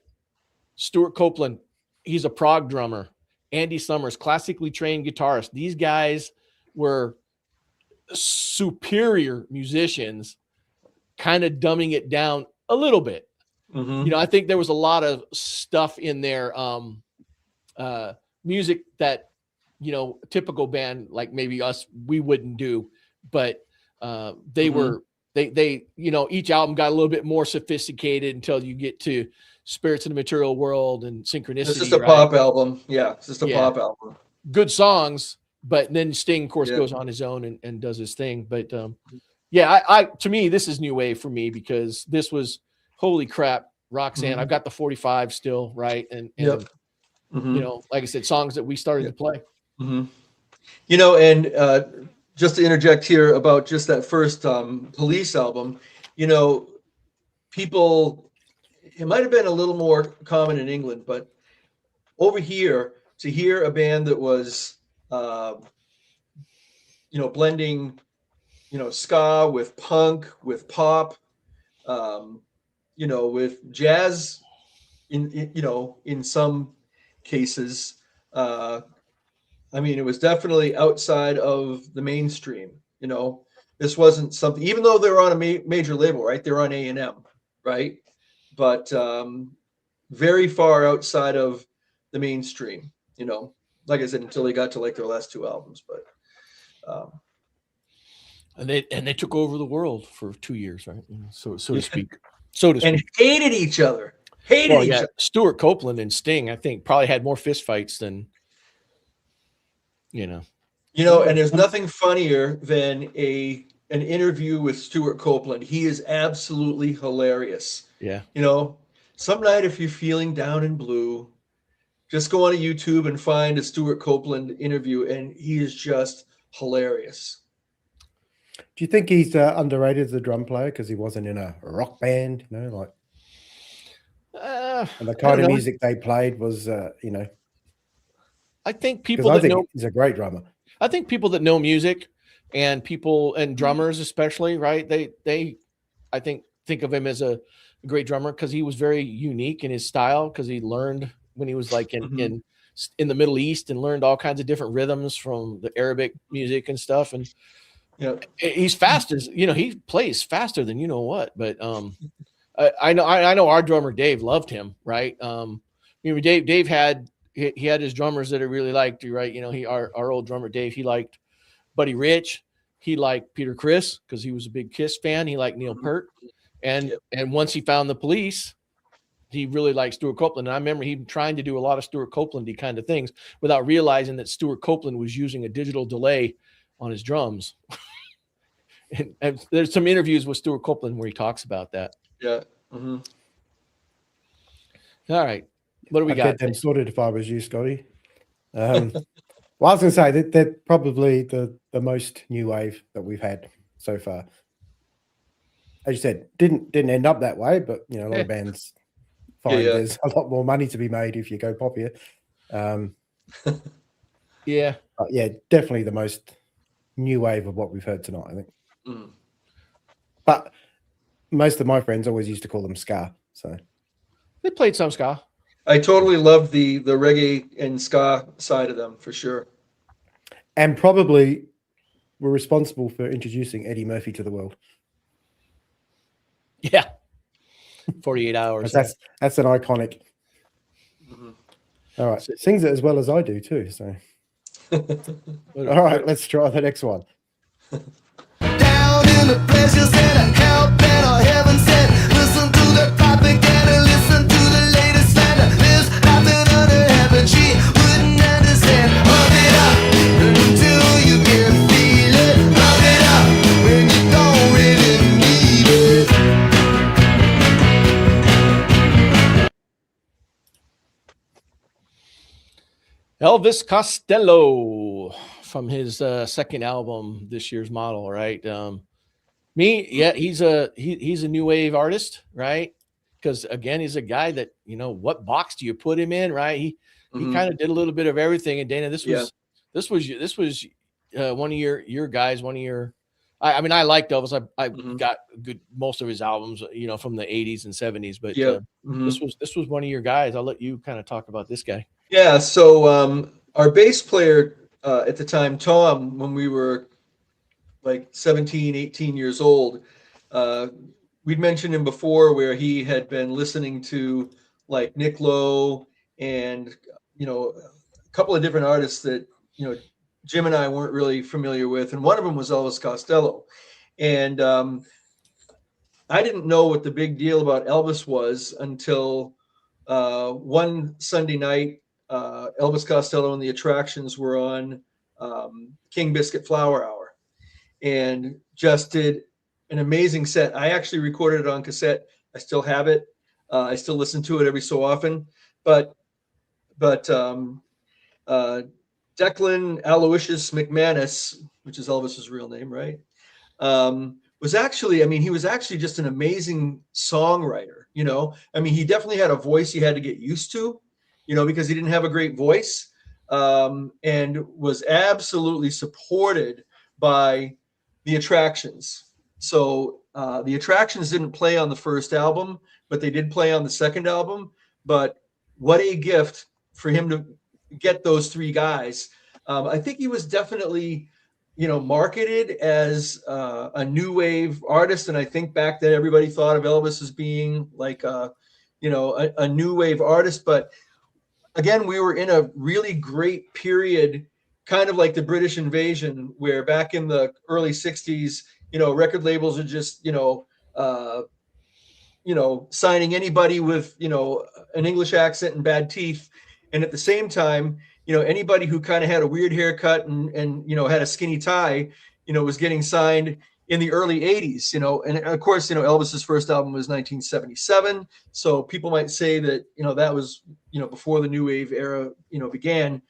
Stuart Copeland, he's a prog drummer. Andy Summers, classically trained guitarist. These guys were superior musicians, kind of dumbing it down a little bit. You know, I think there was a lot of stuff in their music that, you know, a typical band like maybe us, we wouldn't do, but they were, they, you know, each album got a little bit more sophisticated until you get to Spirits in the Material World and Synchronicity. It's just a right? pop album. Yeah, it's just a Yeah. pop album. Good songs, but then Sting, of course, Yeah. goes on his own and does his thing. But yeah, I to me, this is new wave for me because this was holy crap, Roxanne. Mhm. I've got the 45 still, right? And Yep. Mhm. you know, like I said, songs that we started to play. Mhm. You know, and just to interject here about just that first Police album, you know, people, it might have been a little more common in England, but over here to hear a band that was, you know, blending, you know, ska with punk, with pop, you know, with jazz, you know, in some cases. I mean, it was definitely outside of the mainstream. You know, this wasn't something, even though they were on a major label, right? They're on A&M, right? But very far outside of the mainstream. You know, like I said, until they got to like their last two albums. But And they took over the world for 2 years, right? You know, so to speak. So to and speak. hated each other. Hated each other. Stuart Copeland and Sting, I think, probably had more fistfights than, you know. You know, and there's nothing funnier than an interview with Stuart Copeland. He is absolutely hilarious. Yeah. You know, some night if you're feeling down and blue, just go on to YouTube and find a Stuart Copeland interview, and he is just hilarious. Do you think he's underrated as a drum player because he wasn't in a rock band? You know, like, and the kind of music they played was, you know. I think Because people I that think know, he's a great drummer. I think people that know music and people and drummers especially, right? They I think of him as a great drummer because he was very unique in his style because he learned when he was like in the Middle East and learned all kinds of different rhythms from the Arabic music and stuff. And Yeah, he's fast as, you know, he plays faster than you know what. But I know our drummer Dave loved him, right? You know, Dave had he had his drummers that he really liked, right? You know, our old drummer Dave, he liked Buddy Rich, he liked Peter Criss because he was a big Kiss fan. He liked Neil Peart, and once he found the Police, he really liked Stuart Copeland. And I remember him trying to do a lot of Stuart Copeland-y kind of things without realizing that Stuart Copeland was using a digital delay on his drums. and there's some interviews with Stuart Copeland where he talks about that. yeah. Mm-hmm. All right. What do we I'd got? get them sorted if I was you, Scotty. Well, I was going to say that they're probably the most new wave that we've had so far. As you said, didn't end up that way, but you know, a lot of bands find there's a lot more money to be made if you go popular. Yeah. But yeah, definitely the most new wave of what we've heard tonight, I think. Mm. But most of my friends always used to call them ska. So They played some ska. I totally love the reggae and ska side of them for sure. and probably were responsible for introducing Eddie Murphy to the world. Yeah. 48 hours. That's an iconic. Mhm. All right. Sings it as well as I do too. So all right, let's try the next one. Down in the pleasure center, hell or heaven sent. Listen to the propaganda, listen to the latest slander. There's nothing under heaven she wouldn't understand. Pump it up until you can feel it. Pump it up when you don't really need it. Elvis Costello from his second album, This Year's Model, right? He's a new wave artist, right? Because again, he's a guy that, you know, what box do you put him in, right? He kind of did a little bit of everything. And Dana, this was one of your guys, one of your. I mean, I liked Elvis. I got most of his albums, you know, from the 80s and 70s. But this was one of your guys. I'll let you kind of talk about this guy. Yeah, so our bass player at the time, Tom, when we were like 17, 18 years old, we'd mentioned him before where he had been listening to like Nick Lowe and, you know, a couple of different artists that, you know, Jim and I weren't really familiar with. And one of them was Elvis Costello. And I didn't know what the big deal about Elvis was until one Sunday night, Elvis Costello and the Attractions were on King Biscuit Flower Hour, and just did an amazing set. I actually recorded it on cassette. I still have it. I still listen to it every so often. But Declan Aloysius McManus, which is Elvis's real name, right? Was actually, I mean, he was actually just an amazing songwriter, you know. I mean, he definitely had a voice you had to get used to, you know, because he didn't have a great voice, and was absolutely supported by the Attractions. So the Attractions didn't play on the first album, but they did play on the second album. But what a gift for him to get those three guys. I think he was definitely, you know, marketed as a new wave artist. And I think back then everybody thought of Elvis as being like, you know, a new wave artist. But again, we were in a really great period, kind of like the British invasion, where back in the early 60s, you know, record labels are just, you know, signing anybody with, you know, an English accent and bad teeth. And at the same time, you know, anybody who kind of had a weird haircut and, you know, had a skinny tie, you know, was getting signed in the early 80s, you know. And of course, you know, Elvis's first album was 1977. So people might say that, you know, that was, you know, before the new wave era, you know, began.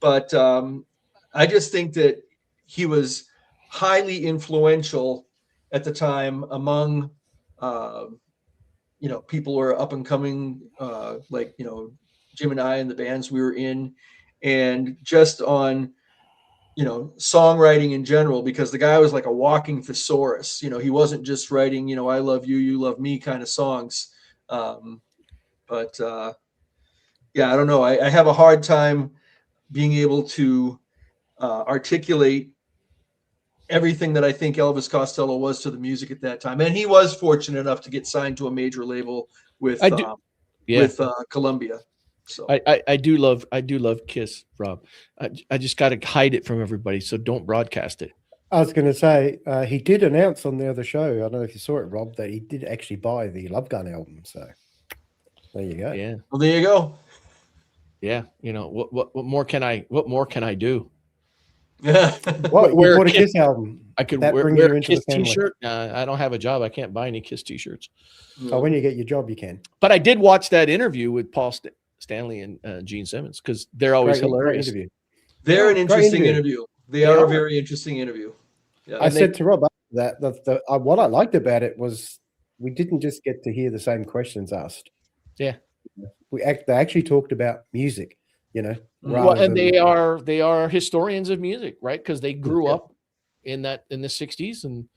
But I just think that he was highly influential at the time among, you know, people who are up and coming, like, you know, Jim and I and the bands we were in, and just on, you know, songwriting in general, because the guy was like a walking thesaurus. You know, he wasn't just writing, you know, I love you, you love me kind of songs. But yeah, I don't know. I have a hard time being able to articulate everything that I think Elvis Costello was to the music at that time. And he was fortunate enough to get signed to a major label with Columbia. So I do love Kiss, Rob. I just got to hide it from everybody, so don't broadcast it. I was going to say, he did announce on the other show, I don't know if you saw it, Rob, that he did actually buy the Love Gun album. So there you go. Yeah. Well, there you go. Yeah. You know, what more can I do? Yeah. What, you Wear bought a a Kiss album. I could That wear brings you a into the Kiss family. t-shirt. I don't have a job. I can't buy any Kiss t-shirts. So when you get your job, you can. But I did watch that interview with Paul Stanley and Gene Simmons, because they're always Great hilarious. interview. They're an Great interesting interview. They are a very interesting interview. Yeah. I said to Rob that what I liked about it was we didn't just get to hear the same questions asked. Yeah. They actually talked about music, you know. Well, and than- they are historians of music, right? Because they grew up in the 60s, and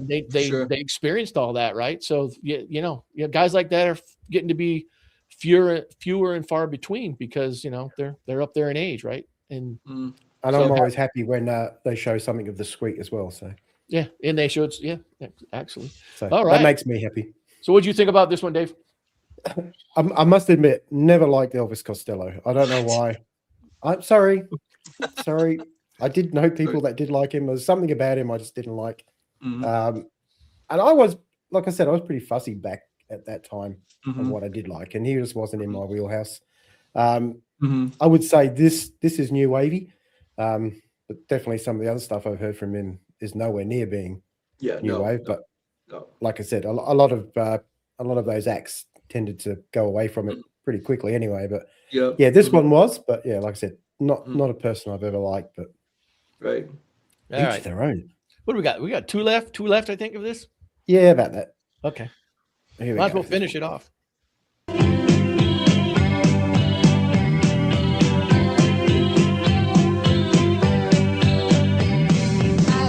they experienced all that, right? So you know, guys like that are getting to be fewer and far between, because, you know, they're up there in age, right? And I'm always happy when they show something of the Squeak as well. So yeah, and they showed actually. So all right, that makes me happy. So what do you think about this one, Dave? I must admit, never liked Elvis Costello. I don't know why. I'm sorry. I did know people that did like him. There was something about him I just didn't like. And I was, like I said, I was pretty fussy back at that time on what I did like, and he just wasn't in my wheelhouse. I would say this is new wavy, but definitely some of the other stuff I've heard from him is nowhere near being new wave. But like I said, a lot of those acts tended to go away from it pretty quickly anyway. But this one was. But yeah, like I said, not a person I've ever liked. But right, each their own. What do we got? We got two left, I think, of this. Yeah, about that. Okay. Here we Might as go. well finish it off. I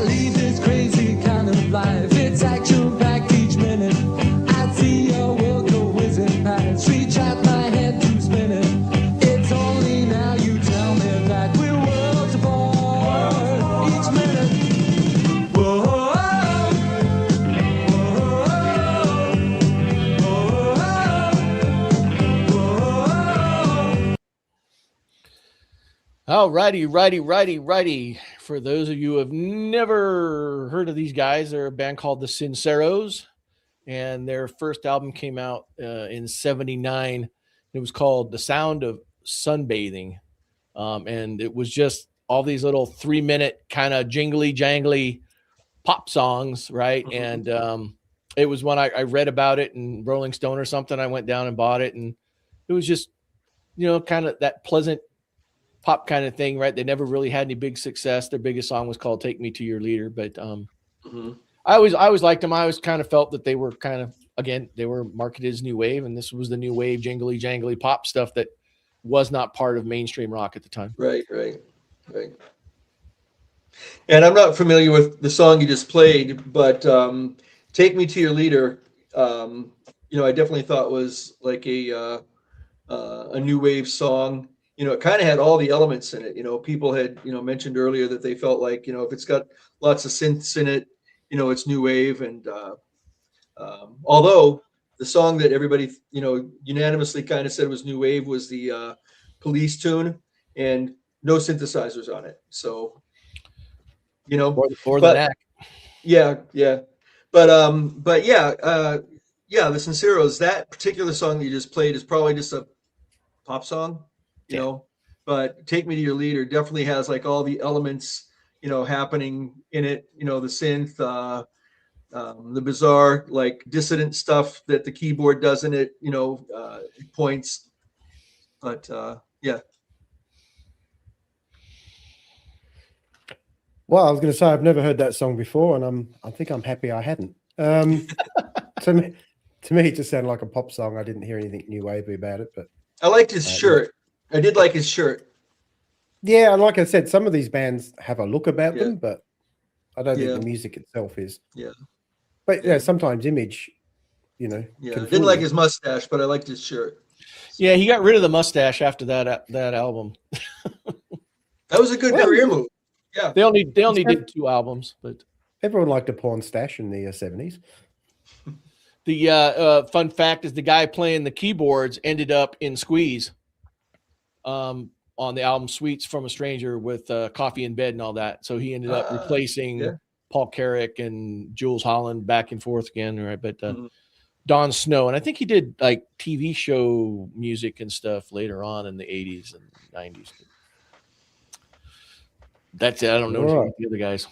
lead this crazy kind of life. It's action-packed each minute. I see your world go whizzing past. Reach out my head to spin it. It's only now you tell me that we're worlds apart each minute. Whoa, All righty. For those of you who have never heard of these guys, they're a band called the Sinceros, and their first album came out in '79, It was called The Sound of Sunbathing. And it was just all these little 3-minute kind of jingly jangly pop songs. Right. And it was when I read about it in Rolling Stone or something. I went down and bought it, and it was just, kind of that pleasant pop kind of thing. Right. They never really had any big success. Their biggest song was called Take Me to Your Leader. But I always liked them. I always kind of felt that they were kind of, again, they were marketed as new wave, and this was the new wave jingly jangly pop stuff that was not part of mainstream rock at the time. Right. And I'm not familiar with the song you just played, but Take Me to Your Leader, I definitely thought was like a new wave song. It kind of had all the elements in it. People had, mentioned earlier that they felt like, if it's got lots of synths in it, it's new wave. And although the song that everybody, unanimously kind of said was new wave was the Police tune, and no synthesizers on it. So, or the knack. Yeah. But yeah, the Sinceros, that particular song that you just played is probably just a pop song, but Take Me to Your Leader definitely has like all the elements, happening in it, the synth, the bizarre, like dissident stuff that the keyboard does in it, points. But yeah. Well, I was going to say I've never heard that song before, and I think I'm happy I hadn't. To me, it just sounded like a pop song. I didn't hear anything new wavy about it, but I liked his shirt. I did like his shirt. Yeah, and like I said, some of these bands have a look about them, but I don't think the music itself is. Yeah. But sometimes image, Yeah, I didn't like his mustache, but I liked his shirt. Yeah, he got rid of the mustache after that album. That was a good career move. Yeah, they only did 2 albums, but everyone liked a porn stash in the 70s. The fun fact is the guy playing the keyboards ended up in Squeeze, on the album Sweets from a Stranger with Coffee in Bed and all that. So he ended up replacing Paul Carrick and Jules Holland back and forth again, right? But Don Snow, and I think he did like TV show music and stuff later on in the 80s and 90s. That's it. I don't know the other guys.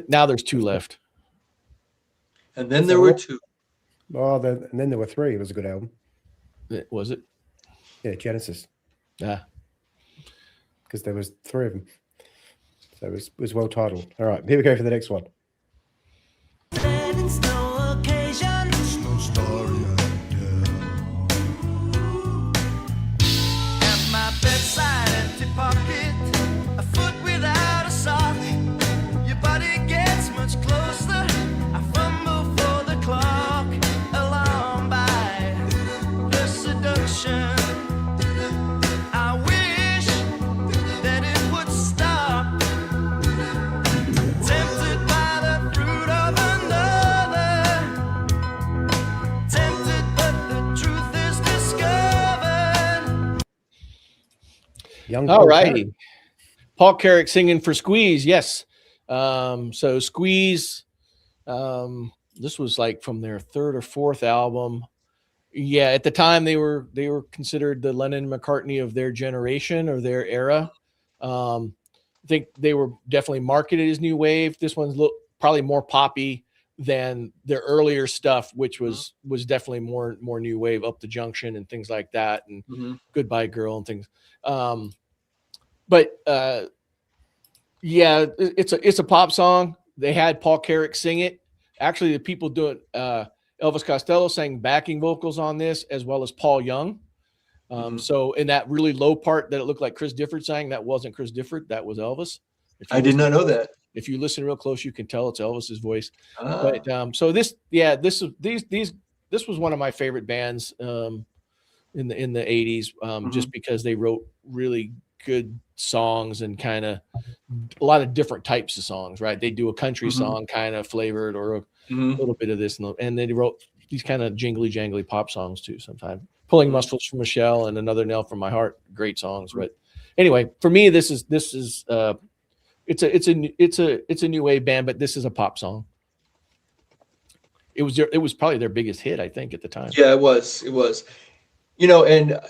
Now there's 2 left. And then there were 2. Oh, and then there were 3. It was a good album. Was it? Yeah, Genesis. Yeah. Because there was 3 of them. So it was well titled. All right, here we go for the next one. It's no occasion, it's no story I tell. At my bedside, empty pocket, a foot without a sock. Your body gets much closer. I fumble for the clock, alarmed by the seduction. I wish that it would stop. Tempted by the fruit of another. Tempted, but the truth is discovered. All righty. Paul Carrick singing for Squeeze. Yes. So Squeeze, this was like from their 3rd or 4th album. Yeah. At the time they were considered the Lennon and McCartney of their generation or their era. I think they were definitely marketed as new wave. This one's probably more poppy than their earlier stuff, which was definitely more new wave, Up the Junction and things like that. And Goodbye Girl and things. But it's a pop song. They had Paul Carrick sing it. Actually, the people doing Elvis Costello sang backing vocals on this, as well as Paul Young. So in that really low part that it looked like Chris Difford sang, that wasn't Chris Difford, that was Elvis. I did not know that. If you listen real close, you can tell it's Elvis's voice. But so this was one of my favorite bands in the 80s, just because they wrote really good songs and kind of a lot of different types of songs, right? They do a country song kind of flavored or a little bit of this, and they wrote these kind of jingly jangly pop songs too sometimes. Pulling Muscles from Michelle and Another Nail from My Heart, great songs. But anyway, for me, it's a new wave band, but this is a pop song. It was probably their biggest hit, I think, at the time. Yeah, it was. And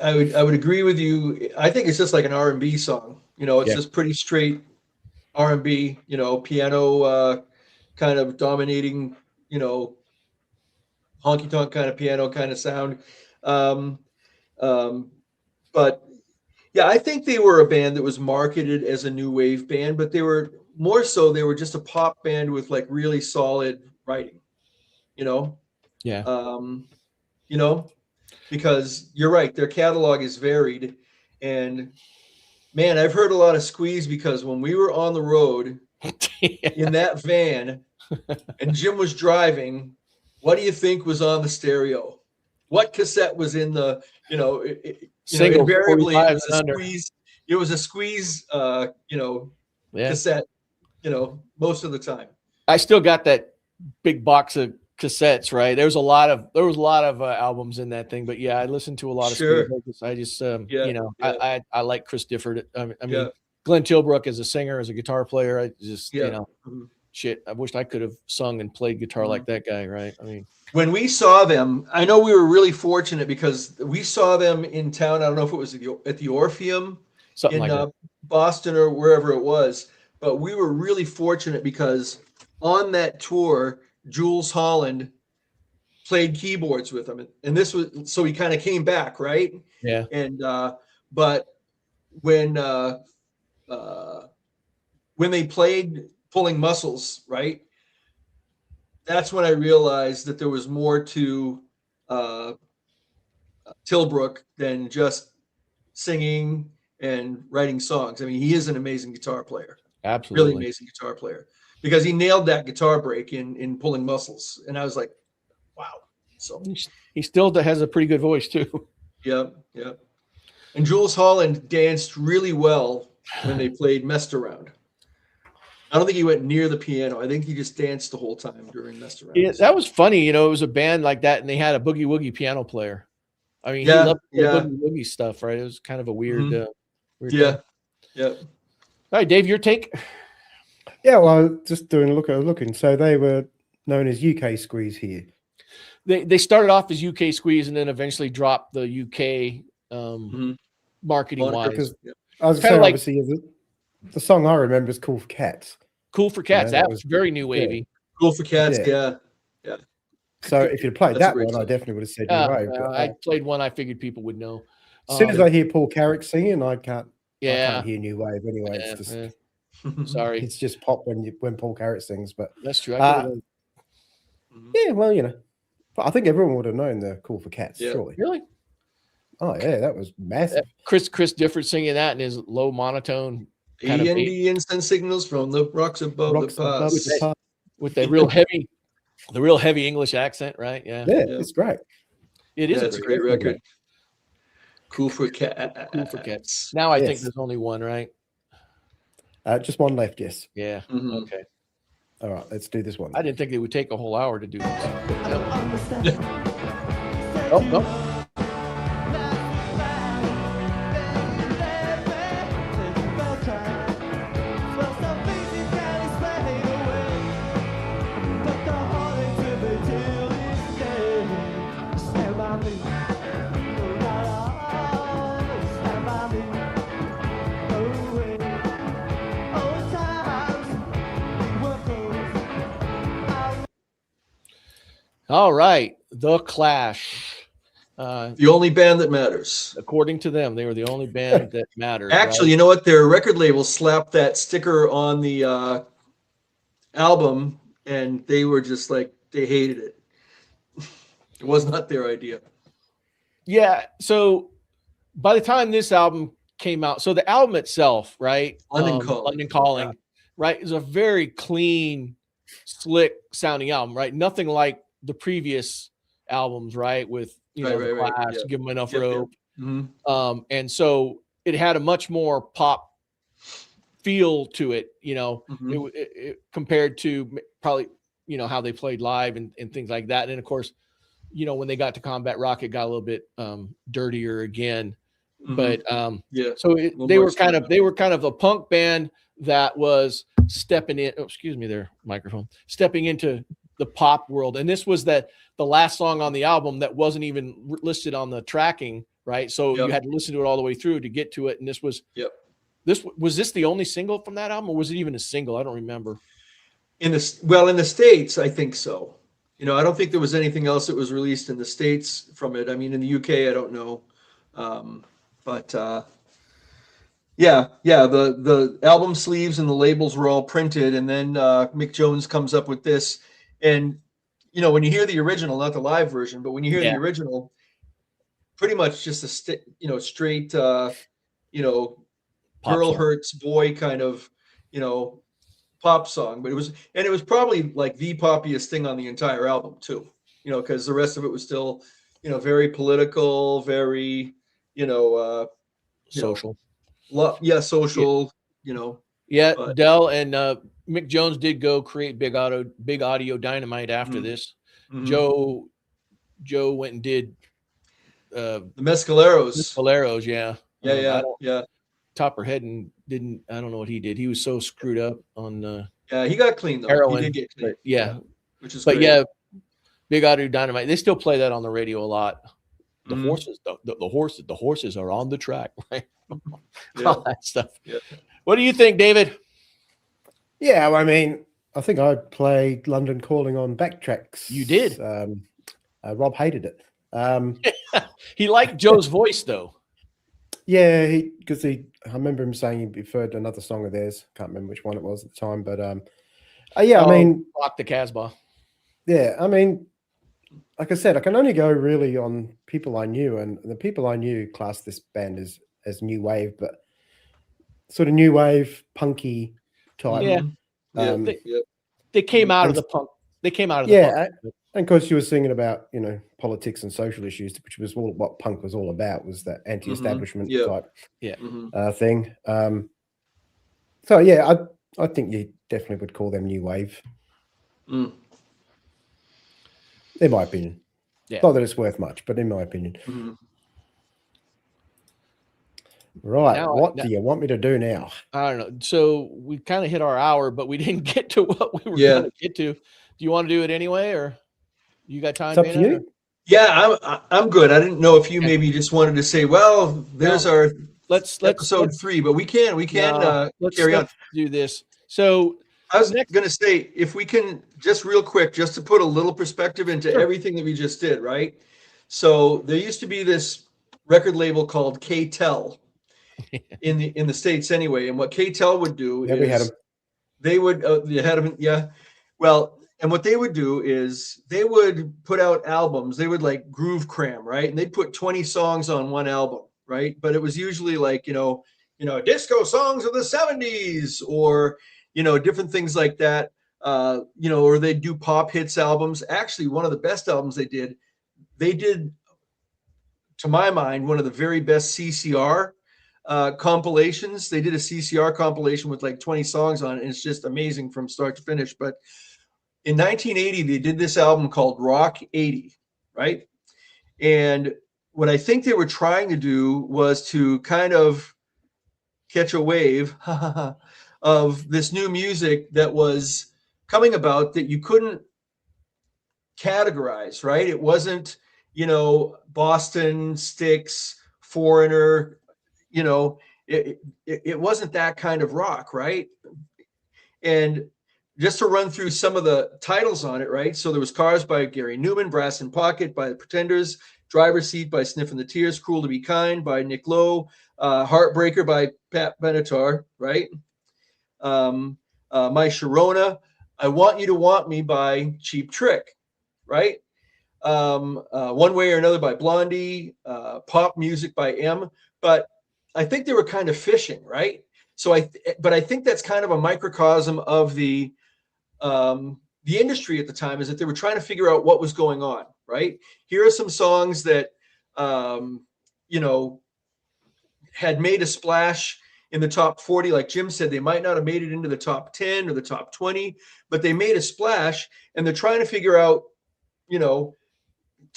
I would agree with you. I think it's just like an R&B song. It's just pretty straight R&B. Piano kind of dominating. Honky tonk kind of piano kind of sound. But yeah, I think they were a band that was marketed as a new wave band, but they were just a pop band with like really solid writing. Yeah. Because you're right, their catalog is varied, and man, I've heard a lot of Squeeze because when we were on the road in that van and Jim was driving, what do you think was on the stereo? What cassette was in the, Single, invariably it 45 was and a under. Squeeze, it was a Squeeze, Yeah. cassette, most of the time. I still got that big box of cassettes, right? There was a lot of albums in that thing, but yeah, I listened to a lot of Sure. Squeeze. I just Yeah. I like Chris Difford. I mean, Yeah. Glenn Tilbrook as a singer, as a guitar player, I just Mhm. shit, I wished I could have sung and played guitar like that guy, right? I mean, When we saw them, I know we were really fortunate because we saw them in town. I don't know if it was at the Orpheum something in like that. Boston or wherever it was, but we were really fortunate because on that tour, Jules Holland played keyboards with them, and this was so he kind of came back, right? Yeah. And but when they played Pulling Muscles, right? That's when I realized that there was more to Tilbrook than just singing and writing songs. I mean, he is an amazing guitar player, Absolutely. really amazing guitar player, because he nailed that guitar break in Pulling Muscles, and I was like, wow. So He still has a pretty good voice too. yeah. And Jules Holland danced really well when they played Messed Around. I don't think he went near the piano. I think he just danced the whole time during Messed Around. Yeah, that was funny. It was a band like that, and they had a boogie woogie piano player. I mean, he loved the boogie woogie stuff, right? It was kind of a weird, weird thing. Yeah. All right, Dave, your take? Yeah, well, just looking. So they were known as UK Squeeze here. They started off as UK Squeeze and then eventually dropped the UK marketing wise. Because I was Kinda saying, like- obviously, the song I remember is Cool for Cats. Cool for Cats. Yeah, that was very new wavy. Cool for Cats. Yeah. Yeah. So if you'd played That's a that great one, I song. definitely would have said new wave. But, I played one I figured people would know. as soon as I hear Paul Carrick singing, I can't Yeah. hear new wave anyway. Yeah, It's just yeah. Sorry. it's just pop when Paul Carrick sings. But That's true. yeah, well, but I think everyone would have known the Cool for Cats, Yeah. surely. Really? Oh yeah, that was massive. Chris Difford singing that in his low monotone kind of E&D instant signals from the rocks above Rocks the above pass. the pass. with the real heavy English accent, right? Yeah. Yeah, it's great. It is It's a great record. Cool for Cats. Cool for Cats. Now I think Yes. there's only one, right? Just one left, yes. Yeah. Mhm. Okay. All right, let's do this one. I didn't think it would take a whole hour to do this. Oh, no. All right. The Clash. The only band that matters. According to them, they were the only band that mattered. Actually, right? you know what? Their record label slapped that sticker on the album, and they were just like, they hated it. It was not their idea. Yeah. So by the time this album came out, so the album itself, right? London Calling, right, is a very clean, slick sounding album, right? Nothing like the previous albums, right? With the Clash, yeah. Give Them Enough Yep, Rope. yep. Mhm. And so it had a much more pop feel to it, Mhm. it compared to probably, how they played live and things like that. And of course, when they got to Combat Rock, it got a little bit dirtier again. Mhm. But Yeah. so they more were kind of a punk band that was stepping in. Oh, excuse me, there, microphone. Stepping into the pop world. And this was the last song on the album that wasn't even listed on the tracking, right? So you had to listen to it all the way through to get to it. And this was this the only single from that album, or was it even a single? I don't remember. In the States, I think so. You know, I don't think there was anything else that was released in the States from it. I mean, in the UK, I don't know. The album sleeves and the labels were all printed, and then Mick Jones comes up with this. And, you know, when you hear the original, not the live version, but when you hear the original, pretty much just a straight, pop girl song. Hurts boy kind of, pop song. But it was probably like the poppiest thing on the entire album too, because the rest of it was still, very political, very, social. Social, But, Del and Mick Jones did go create Big Audio Dynamite after this. Joe went and did the Mescaleros. Topper Headon didn't. I don't know what he did. He was so screwed up on. He got clean though. Heroin, he did get clean. Which is. But great. Big Audio Dynamite. They still play that on the radio a lot. The horses are on the track, right? All that stuff. Yeah. What do you think, David? Yeah, I mean, I think I played London Calling on backtracks. You did. Rob hated it. He liked Joe's voice, though. Yeah, I remember him saying he preferred another song of theirs. Can't remember which one it was at the time, but I mean, Rock the Casbah. Yeah, I mean, like I said, I can only go really on people I knew, and the people I knew classed this band as new wave, but sort of new wave, punky type. They came out of the punk. They came out of the punk. And of course, you were singing about politics and social issues, which was what punk was all about, was that anti-establishment type thing. So yeah, I think you definitely would call them new wave. In my opinion. Yeah. Not that it's worth much, but in my opinion. Right. Now, what do you want me to do now? I don't know. So we kind of hit our hour, but we didn't get to what we were going to get to. Do you want to do it anyway, or you got time? It's up to you. Yeah, I'm good. I didn't know if you maybe just wanted to say, well, there's our episode 3, but we can carry on. Do this. So I was going to say, if we can just real quick, just to put a little perspective into everything that we just did, right? So there used to be this record label called K-Tel in the States anyway. And what K-Tel would do is we had them. They would, you had them. Yeah. Well, and what they would do is they would put out albums. They would like groove cram, right? And they'd put 20 songs on one album, right? But it was usually like, disco songs of the 70s or, different things like that, or they do pop hits albums. Actually, one of the best albums they did, to my mind, one of the very best CCR compilations. They did a CCR compilation with like 20 songs on it, and it's just amazing from start to finish. But in 1980, they did this album called Rock 80, right? And what I think they were trying to do was to kind of catch a wave of this new music that was coming about that you couldn't categorize, right? It wasn't, Boston, Styx, Foreigner, it wasn't that kind of rock, right? And just to run through some of the titles on it, right? So there was Cars by Gary Newman, Brass in Pocket by the Pretenders, Driver's Seat by Sniffing the Tears, Cruel to Be Kind by Nick Lowe, Heartbreaker by Pat Benatar, right? My Sharona, I Want You to Want Me by Cheap Trick, right? One Way or Another by Blondie, Pop Music by M. But I think they were kind of fishing, right? So but I think that's kind of a microcosm of the industry at the time, is that they were trying to figure out what was going on, right? Here are some songs that, had made a splash in the top 40. Like Jim said, they might not have made it into the top 10 or the top 20, but they made a splash, and they're trying to figure out, to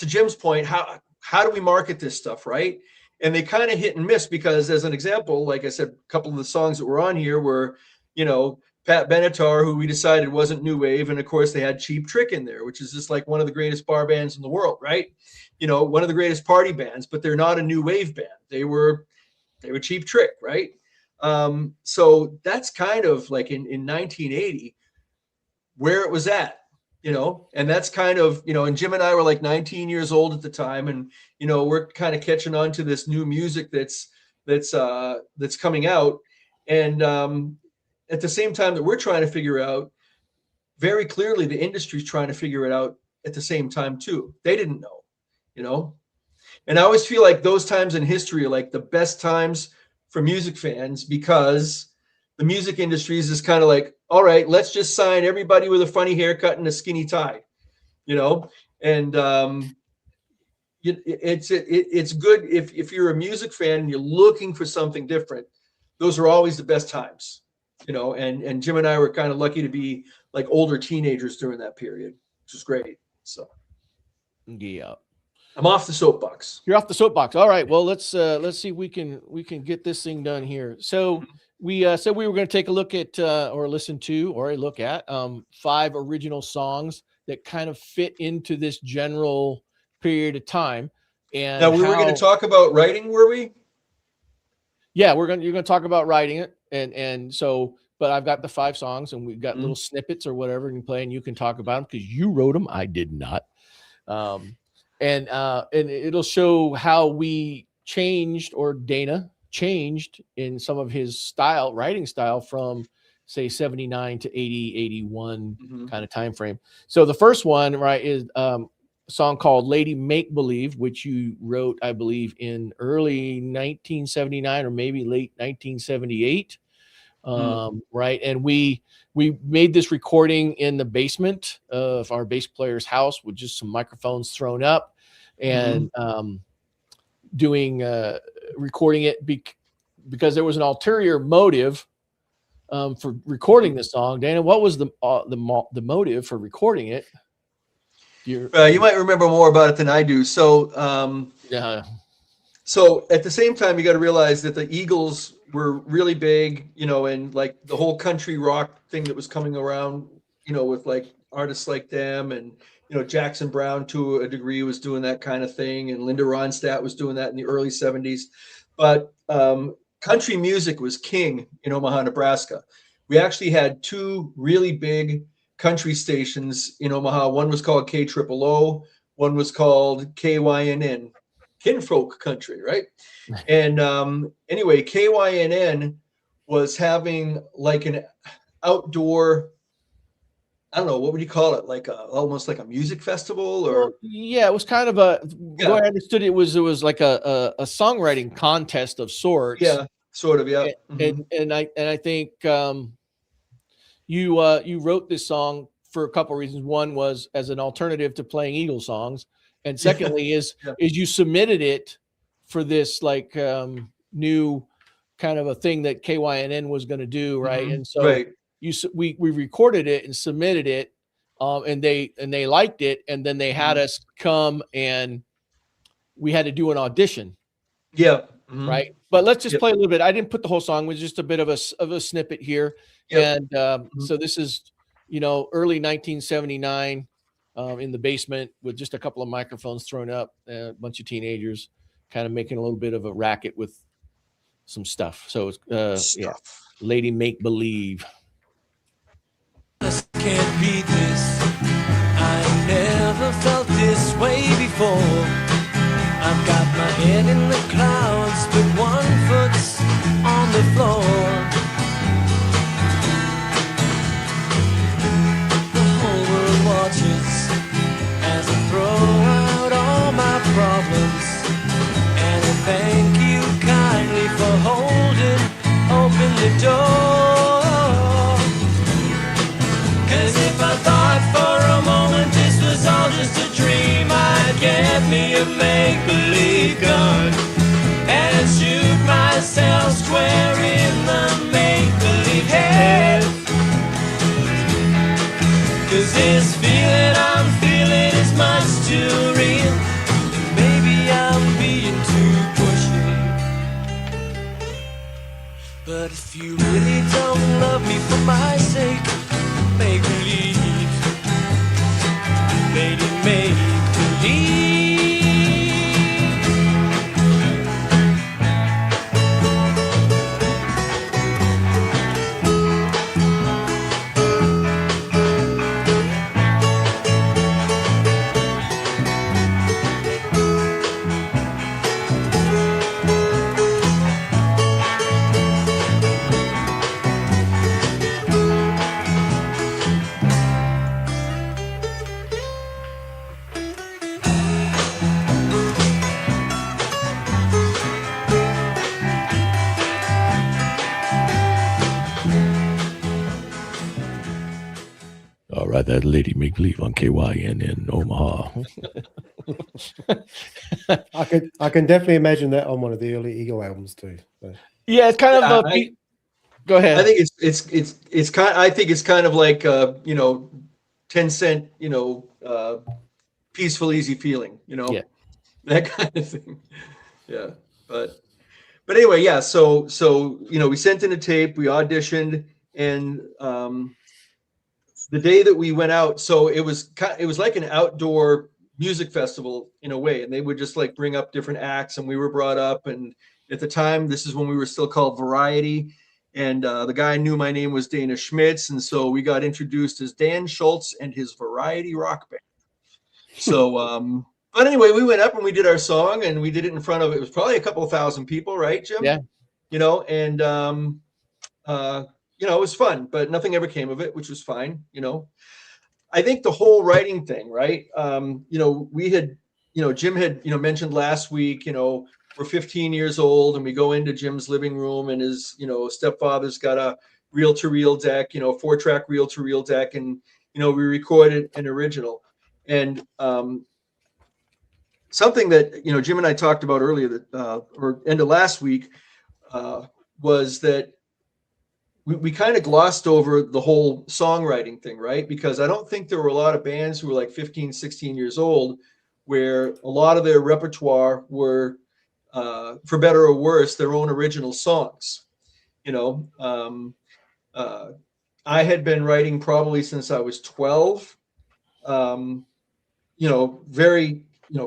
Jim's point, how do we market this stuff, right? And they kind of hit and miss, because as an example, like I said, a couple of the songs that were on here were, Pat Benatar, who we decided wasn't new wave, and of course they had Cheap Trick in there, which is just like one of the greatest bar bands in the world, right? You know, one of the greatest party bands, but they're not a new wave band. They were Cheap Trick, right? So that's kind of like in 1980 where it was at, you know, and that's kind of, you know, and Jim and I were like 19 years old at the time, and you know, we're kind of catching on to this new music that's coming out, and at the same time that we're trying to figure out, very clearly the industry's trying to figure it out at the same time too. They didn't know, you know, and I always feel like those times in history are like the best times for music fans, because the music industry is just kind of like, all right, let's just sign everybody with a funny haircut and a skinny tie, you know, and it's good if you're a music fan and you're looking for something different. Those are always the best times, you know, and Jim and I were kind of lucky to be like older teenagers during that period, which was great. So yeah, I'm off the soapbox. You're off the soapbox. All right. Well, let's see if we can get this thing done here. So we said we were going to take a look at or listen to or a look at 5 original songs that kind of fit into this general period of time. And now we were going to talk about writing, were we? Yeah, you're going to talk about writing it, and so. But I've got the 5 songs, and we've got little snippets or whatever you can play, and you can talk about them because you wrote them. I did not. And it'll show how we changed, or Dana changed in some of his writing style from say 79 to 80, 81 kind of time frame. So the first one, right, is a song called Lady Make Believe, which you wrote, I believe, in early 1979 or maybe late 1978. Right. And we made this recording in the basement of our bass player's house with just some microphones thrown up, and recording it because there was an ulterior motive for recording the song. Dana, what was the motive for recording it? You might remember more about it than I do. So yeah. So at the same time, you got to realize that the Eagles were really big, you know, and like the whole country rock thing that was coming around, you know, with like artists like them, and, you know, Jackson Browne to a degree was doing that kind of thing, and Linda Ronstadt was doing that in the early 70s. But country music was king in Omaha, Nebraska. We actually had 2 really big country stations in Omaha. One was called KOOO, one was called KYNN. Kinfolk country, right? And anyway, KYNN was having like an outdoor, I don't know, what would you call it? Like almost like a music festival, or it was kind of the way I understood it was like a songwriting contest of sorts. Yeah, sort of, yeah. And I think you wrote this song for a couple of reasons. One was as an alternative to playing Eagle songs. And secondly is you submitted it for this like new kind of a thing that KYNN was going to do, right? And so we recorded it and submitted it, and they liked it, and then they had us come and we had to do an audition. Yeah. Right. But let's just play a little bit. I didn't put the whole song. It was just a bit of a snippet here. And so this is, you know, early 1979. In the basement with just a couple of microphones thrown up, a bunch of teenagers kind of making a little bit of a racket with some stuff. So it's Lady Make Believe. Just can't beat this. I never felt this way before. I've got my head in the clouds, but 1 foot's on the floor. The whole world watches as I throw out all my problems, and I thank you kindly for holding open the door. 'Cause if I thought for a moment this was all just a dream, I'd get me a make-believe gun and shoot myself square in the make-believe head. 'Cause this feeling I'm feeling is much too real. Maybe I'm being too pushy, but if you really don't love me for my sake, need. All right, that lady make believe on KYN in Omaha. I can definitely imagine that on one of the early Eagle albums too. But Yeah, it's kind of a. Go ahead. I think it's kind. I think it's kind of like 10-cent, peaceful, easy feeling. Yeah. That kind of thing. Yeah, but anyway, yeah. So we sent in a tape, we auditioned, and the day that we went out, so it was like an outdoor music festival in a way, and they would just like bring up different acts, and we were brought up, and at the time, this is when we were still called Variety. And the guy knew my name was Dana Schmitz, and so we got introduced as Dan Schultz and his Variety Rock Band. So, but anyway, we went up and we did our song, and we did it in front of, it was probably a couple of thousand people, right, Jim? Yeah. And it was fun, but nothing ever came of it, which was fine. I think the whole writing thing, right? We had, Jim had, mentioned last week, we're 15 years old and we go into Jim's living room, and his, stepfather's got a reel-to-reel deck, 4-track reel-to-reel deck. And, we recorded an original. And something that, Jim and I talked about earlier that, or end of last week, was that we kind of glossed over the whole songwriting thing, right? Because I don't think there were a lot of bands who were like 15, 16 years old where a lot of their repertoire were, for better or worse, their own original songs. I had been writing probably since I was 12. Very,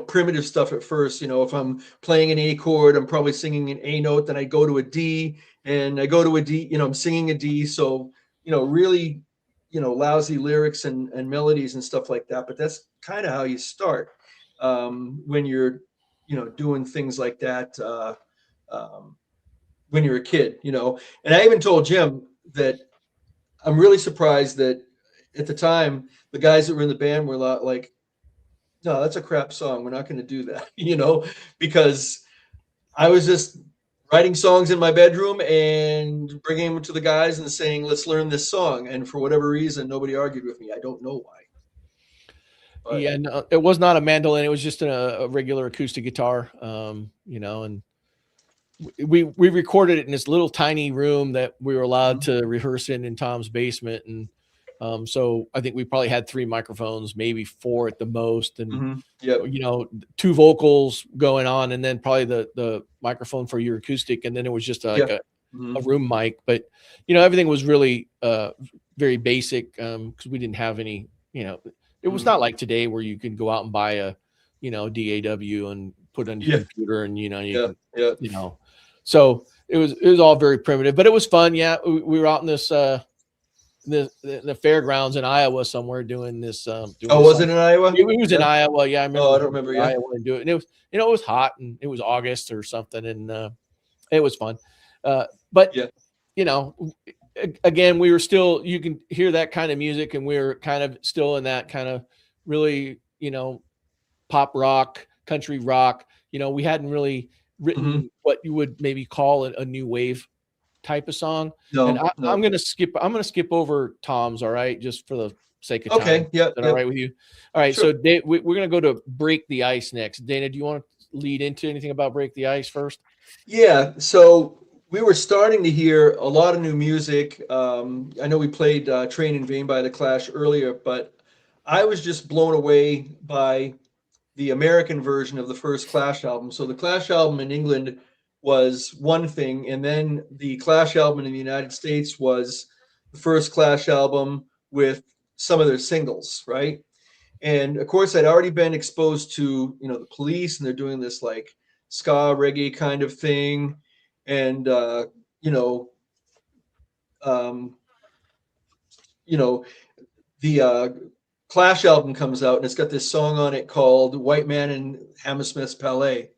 primitive stuff at first. If I'm playing an A chord, I'm probably singing an A note, then I go to a D, and I go to a D, I'm singing a D. So, really, lousy lyrics and melodies and stuff like that. But that's kind of how you start when you're, doing things like that when you're a kid, And I even told Jim that I'm really surprised that at the time, the guys that were in the band were like, no, that's a crap song. We're not going to do that, because I was just writing songs in my bedroom and bringing them to the guys and saying, let's learn this song. And for whatever reason, nobody argued with me. I don't know why. But, yeah, no, it was not a mandolin. It was just a regular acoustic guitar, and we recorded it in this little tiny room that we were allowed to rehearse in Tom's basement. And so I think we probably had 3 microphones, maybe 4 at the most. And, 2 vocals going on, and then probably the microphone for your acoustic. And then it was just a room mic. But, everything was really very basic because we didn't have any, it was not like today where you can go out and buy a, DAW and put it on your computer and, so it was all very primitive, but it was fun. Yeah. We were out in this, the fairgrounds in Iowa somewhere doing this. Was it in Iowa? It was in Iowa. Yeah. I remember. Oh, I don't remember. Yeah. Iowa and do it. And it was, it was hot and it was August or something. And it was fun. But again, we were still, you can hear that kind of music, and we were kind of still in that kind of really, pop rock, country rock. We hadn't really written what you would maybe call a new wave type of song. No, and I'm going to skip over Tom's. All right. Just for the sake of time. Okay. Yeah. Is that all right with you? All right. Sure. So Dave, we're going to go to Break the Ice next. Dana, do you want to lead into anything about Break the Ice first? Yeah. So we were starting to hear a lot of new music. I know we played Train in Vain by The Clash earlier, but I was just blown away by the American version of the first Clash album. So the Clash album in England was one thing, and then the Clash album in the United States was the first Clash album with some of their singles, right? And of course, I'd already been exposed to, the Police, and they're doing this like ska reggae kind of thing. And, the Clash album comes out, and it's got this song on it called White Man in Hammersmith's Palais,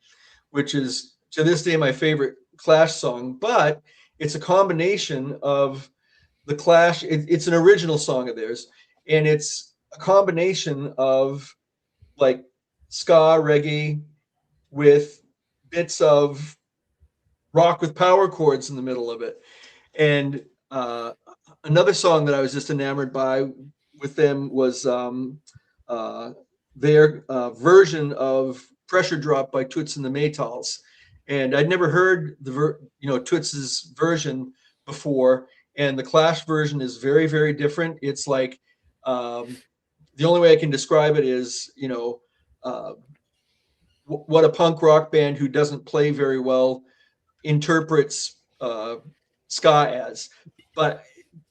which is to this day my favorite Clash song. But it's a combination of the Clash. It's an original song of theirs, and it's a combination of like ska reggae with bits of rock with power chords in the middle of it. And another song that I was just enamored by with them was their version of Pressure Drop by Toots and the Maytals. And I'd never heard Toots's version before, and the Clash version is very, very different. It's like the only way I can describe it is, what a punk rock band who doesn't play very well interprets ska as. But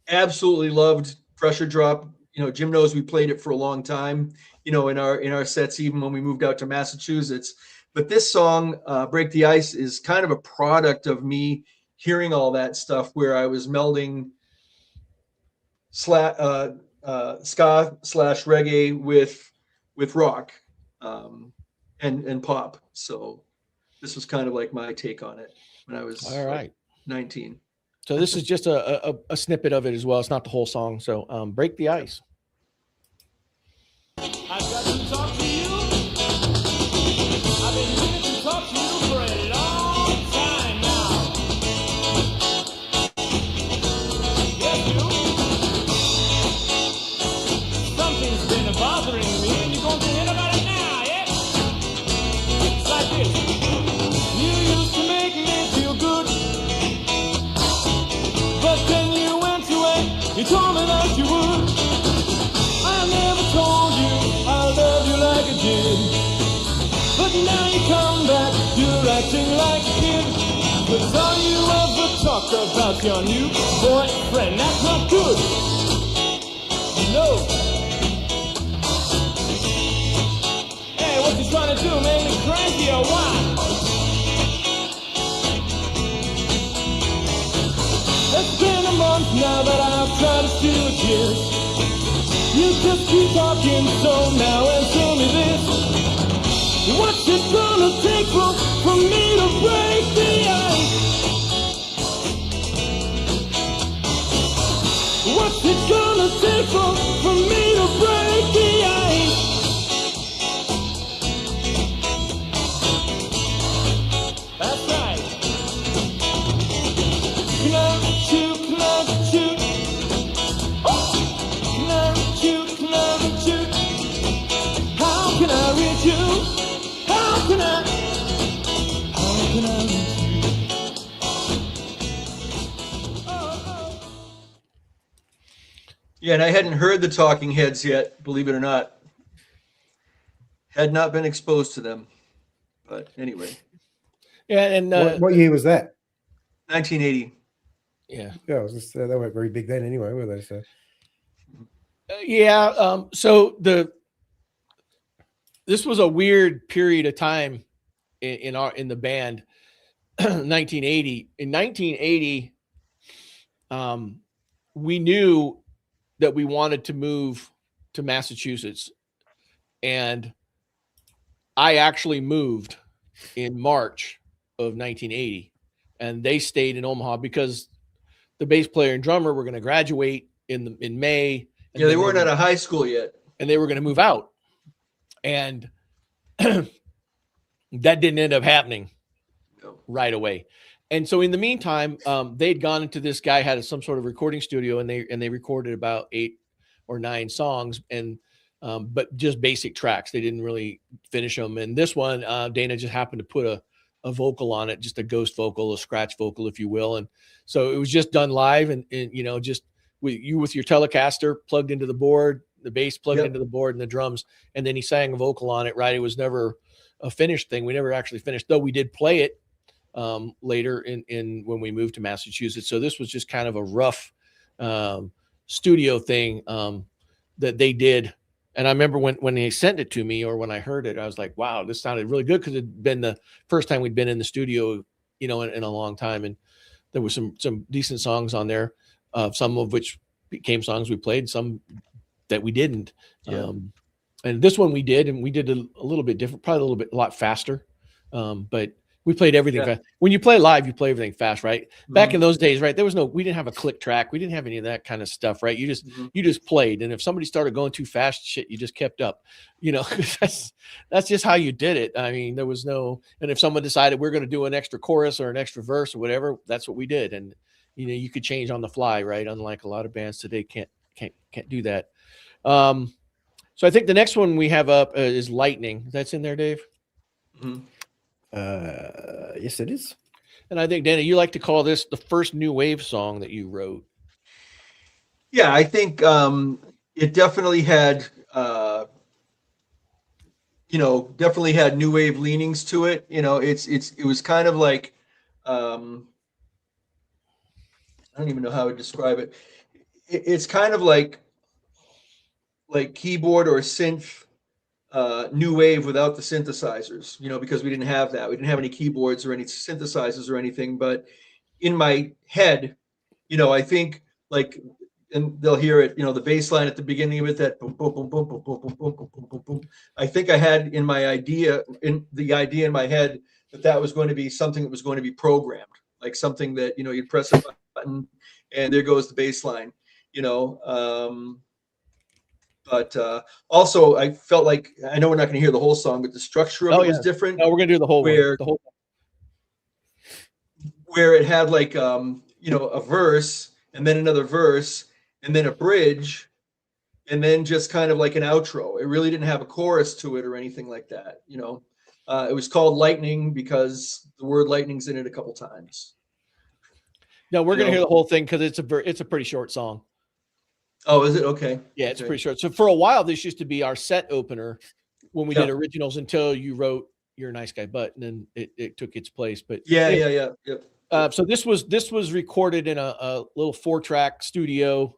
absolutely loved Pressure Drop. Jim knows we played it for a long time, in our sets, even when we moved out to Massachusetts. But this song, Break the Ice, is kind of a product of me hearing all that stuff, where I was melding ska / reggae with rock and pop. So this was kind of like my take on it when I was all right. 19. So this is just a snippet of it as well. It's not the whole song. So Break the Ice. I've got to talk to you. I've been meaning to talk to you for a long time now. Yes, you. Something's been bothering me, and you're going to hear about it now, yeah? It's like this. You used to make me feel good, but then you went away. You told me that you would. I never told you I love you like I did, but now you come back, you're acting like a kid. Cause all you ever talk about your new boyfriend, that's not good. No. Hey, what you trying to do, make me cranky or what? It's been a month now that I've tried to steal a kiss. You just keep talking, so now answer me this. What's it gonna take for me to break the ice? What's it gonna take for me to break the ice? That's right. Can How can I reach you? How can I reach you? Yeah, and I hadn't heard the Talking Heads yet, believe it or not. Had not been exposed to them. But anyway. Yeah, and what year was that? 1980. Yeah. Yeah, I was just, they weren't very big then anyway, were they? So so this was a weird period of time in the band. 1980. In 1980, we knew that we wanted to move to Massachusetts, and I actually moved in March of 1980, and they stayed in Omaha because the bass player and drummer were going to graduate in May. Yeah, they weren't out of high school yet, and they were going to move out, and that didn't end up happening right away. And so in the meantime, they'd gone into this guy had some sort of recording studio, and they recorded about 8 or 9 songs, and but just basic tracks. They didn't really finish them. And this one, Dana just happened to put a vocal on it, just a ghost vocal, a scratch vocal, if you will. And so it was just done live, and just with your Telecaster plugged into the board, the bass plugged into the board, and the drums, and then he sang a vocal on it. Right, it was never a finished thing. We never actually finished, though we did play it later in when we moved to Massachusetts. So this was just kind of a rough studio thing that they did And I remember when they sent it to me, or when I heard it, I was like, wow, this sounded really good, because it'd been the first time we'd been in the studio, in a long time. And there was some decent songs on there, some of which became songs we played, some that we didn't. Yeah. And this one we did, and we did a little bit different, probably a lot faster. But we played everything fast. When you play live, you play everything fast, right? Back in those days, right? We didn't have a click track. We didn't have any of that kind of stuff, right? You just played. And if somebody started going too fast, shit, you just kept up, that's just how you did it. I mean, there was no, and if someone decided we're going to do an extra chorus or an extra verse or whatever, that's what we did. And, you could change on the fly, right? Unlike a lot of bands today can't do that. So I think the next one we have up is Lightning. That's in there, Dave? Yes, it is. And I think, Danny, you like to call this the first new wave song that you wrote. Yeah, I think it definitely had, definitely had new wave leanings to it. It was kind of like, I don't even know how to describe it. It's kind of like keyboard or synth new wave without the synthesizers, because we didn't have that. We didn't have any keyboards or any synthesizers or anything. But in my head, I think and they'll hear it, the bass line at the beginning of it, that boom, boom, boom, boom, boom, boom, boom, boom, boom, boom, boom, boom. I think I had in the idea in my head that was going to be something that was going to be programmed, like something that, you'd press a button and there goes the bass line, But also, I felt like, I know we're not going to hear the whole song, but the structure of it was different. No, we're going to do the whole where, one. Where it had a verse, and then another verse, and then a bridge, and then just kind of like an outro. It really didn't have a chorus to it or anything like that. It was called Lightning because the word lightning's in it a couple times. No, we're going to hear the whole thing because it's a pretty short song. Oh, is it? Okay. Yeah, it's pretty short. So for a while, this used to be our set opener when we did originals, until you wrote You're a Nice Guy, But, and then it took its place. But yeah. So this was recorded in a little 4-track studio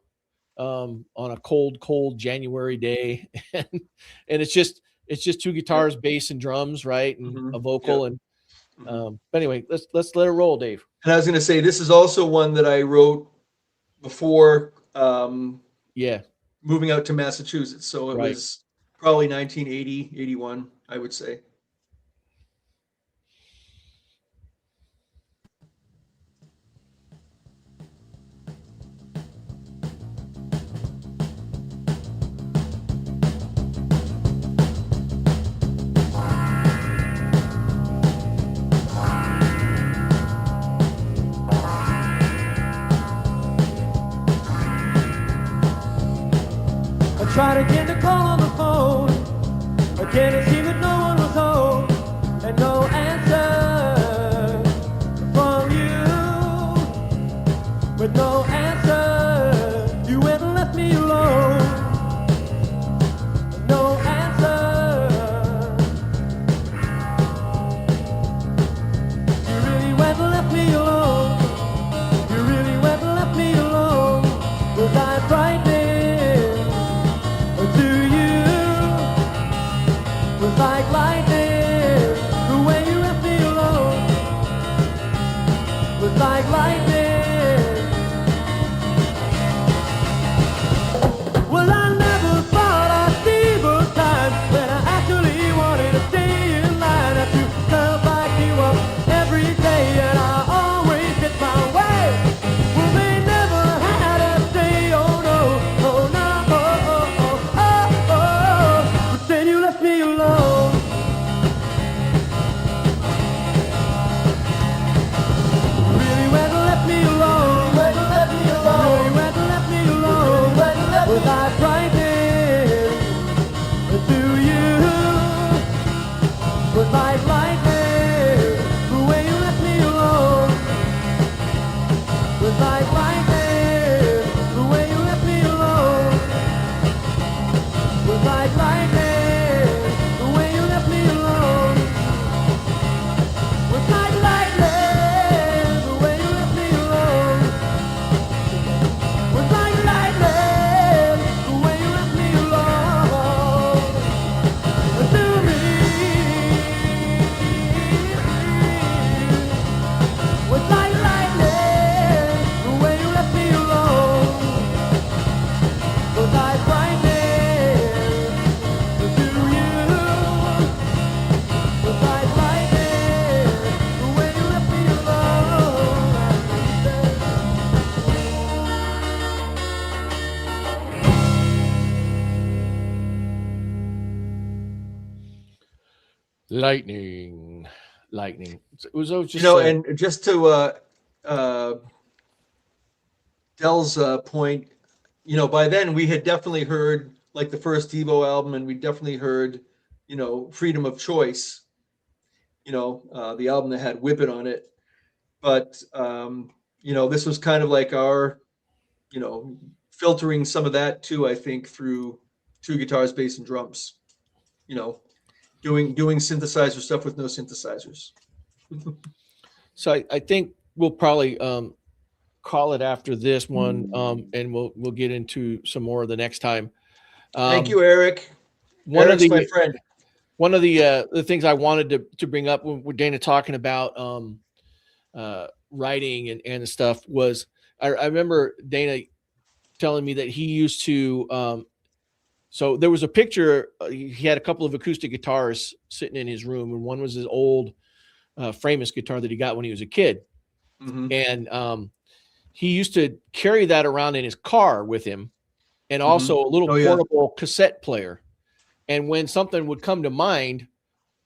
on a cold January day, and it's just 2 guitars, bass, and drums, right, and a vocal. And but anyway, let's let it roll, Dave. And I was going to say, this is also one that I wrote before moving out to Massachusetts, so it was probably 1980, 81, I would say. Tried again to call on the phone. Again it seemed that no one was home, and no answer from you. With no answer, you went and left me alone. No answer. You really went and left me alone. You really went and left me alone. Was I frightening? Like lightning, the way you left me alone was like lightning. Well, I never thought I'd see the time when I actually wanted to stay in line. I do stuff like you up every day, and I always get my way. Well, they never had a say, oh no, oh no, oh, oh, oh, oh, oh. But then you left me alone. Was I frightening to you? Was like lightning, the way you left me alone. Was like lightning, the way you left me alone. Was like lightning, the way you left me alone. Was like lightning, the way you left me alone. Was like lightning. Lightning. It was just You know, and just to Dell's point, you know, by then we had definitely heard like the first Devo album, and we definitely heard, you know, Freedom of Choice, you know, the album that had Whip It on it. But, you know, this was kind of like our, you know, filtering some of that too, I think, through two guitars, bass, and drums, you know, doing synthesizer stuff with no synthesizers. So I think we'll probably call it after this one, and we'll get into some more the next time. Thank you, Eric. Eric's my friend. One of the things I wanted to bring up when Dana talking about writing and the stuff was I remember Dana telling me that he used to so there was a picture, he had a couple of acoustic guitars sitting in his room, and one was his old Framus guitar that he got when he was a kid. Mm-hmm. And he used to carry that around in his car with him, and also a little portable cassette player. And when something would come to mind,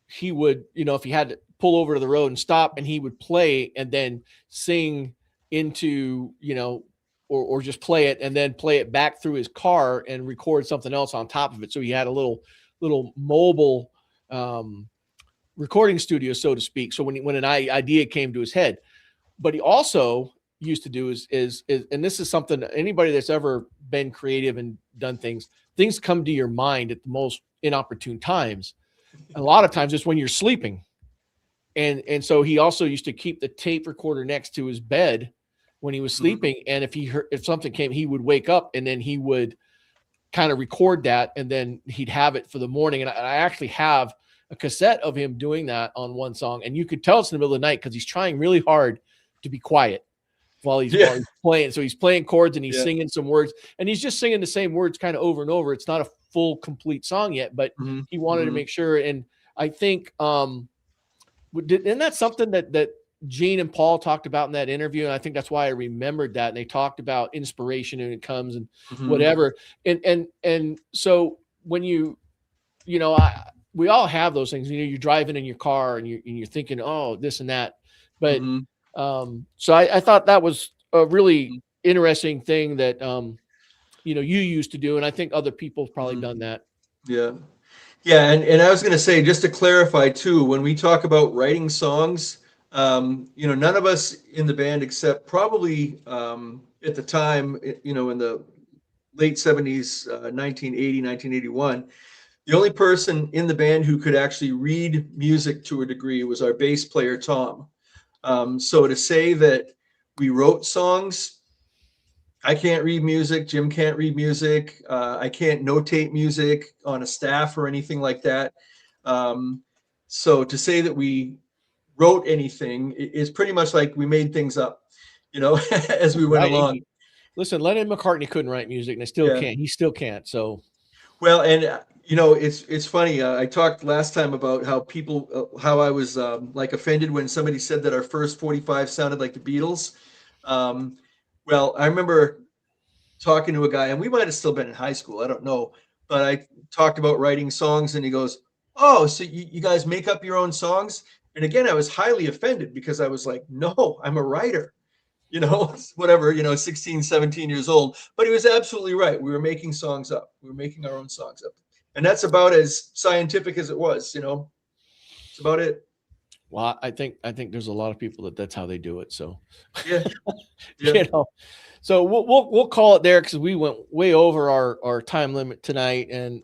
he would, you know, if he had to pull over to the road and stop, and he would play and then sing into, you know, or just play it and then play it back through his car and record something else on top of it. So he had a little mobile recording studio, so to speak. So when an idea came to his head, but he also used to do is and this is something anybody that's ever been creative and done things come to your mind at the most inopportune times. A lot of times it's when you're sleeping. And so he also used to keep the tape recorder next to his bed when he was sleeping. And if something came, he would wake up and then he would kind of record that, and then he'd have it for the morning. And I actually have a cassette of him doing that on one song. And you could tell it's in the middle of the night because he's trying really hard to be quiet while he's playing. So he's playing chords and he's singing some words, and he's just singing the same words kind of over and over. It's not a full complete song yet, but he wanted to make sure. And I think, isn't that something that Gene and Paul talked about in that interview? And I think that's why I remembered that. And they talked about inspiration and it comes and whatever. And so when you know, we all have those things, you know, you're driving in your car and you're thinking, oh, this and that. But, so I thought that was a really interesting thing that, you know, you used to do. And I think other people have probably done that. Yeah. Yeah. And I was going to say, just to clarify too, when we talk about writing songs, you know, none of us in the band, except probably at the time, you know, in the late 70s, 1980, 1981, the only person in the band who could actually read music to a degree was our bass player, Tom. So to say that we wrote songs, I can't read music. Jim can't read music. I can't notate music on a staff or anything like that. So to say that we wrote anything is pretty much like we made things up, you know, as we went along. Listen, Lennon McCartney couldn't write music, and he still can't. So, well, and you know, it's funny. I talked last time about how people, how I was like offended when somebody said that our first 45 sounded like the Beatles. Well, I remember talking to a guy, and we might have still been in high school, I don't know, but I talked about writing songs, and he goes, "Oh, so you guys make up your own songs?" And again, I was highly offended because I was like, "No, I'm a writer," you know, whatever, you know, 16, 17 years old. But he was absolutely right. We were making songs up. We were making our own songs up. And that's about as scientific as it was, you know. It's about it. Well, I think there's a lot of people that's how they do it. So, yeah. You know, so we'll call it there because we went way over our time limit tonight. And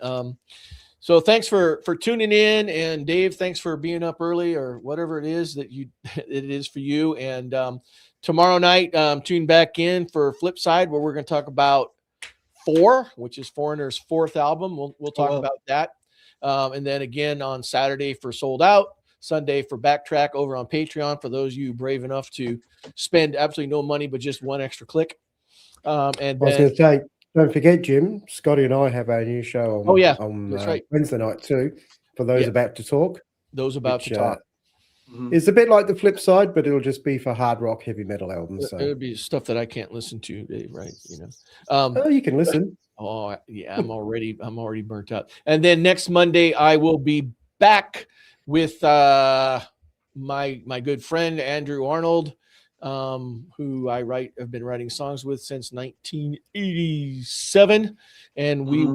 so thanks for tuning in, and Dave, thanks for being up early or whatever it is that it is for you. And tomorrow night, tune back in for Flip Side, where we're going to talk about 4, which is Foreigner's 4th album. We'll talk about that. And then again on Saturday for Sold Out, Sunday for Backtrack over on Patreon for those of you brave enough to spend absolutely no money but just one extra click. And I was going to say, don't forget, Jim, Scotty and I have our new show on, that's right, Wednesday night too, for those about to talk. Those about to talk. It's a bit like the Flip Side, but it'll just be for hard rock, heavy metal albums. So. It would be stuff that I can't listen to, Dave, right? You know. Oh, you can listen. Oh yeah, I'm already burnt out. And then next Monday I will be back with my good friend Andrew Arnold, who have been writing songs with since 1987, and we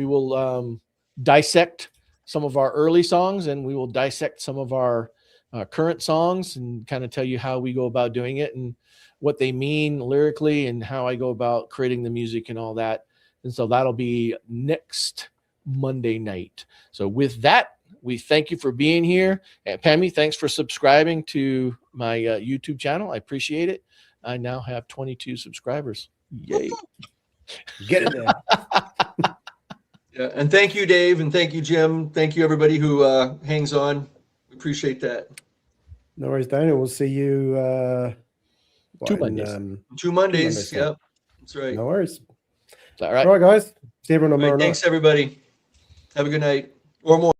will dissect some of our early songs, and we will dissect some of our current songs, and kind of tell you how we go about doing it and what they mean lyrically, and how I go about creating the music and all that. And so that'll be next Monday night. So with that, we thank you for being here. And Pammy, thanks for subscribing to my YouTube channel. I appreciate it. I now have 22 subscribers. Yay. Get it there. Yeah, and thank you, Dave, and thank you, Jim. Thank you, everybody who hangs on. We appreciate that. No worries, Daniel. We'll see you 2 Mondays. 2 Mondays. Mondays, Yeah, that's right. No worries. All right. All right, guys. See everyone All right, tomorrow night. thanks, everybody. Have a good night or morning.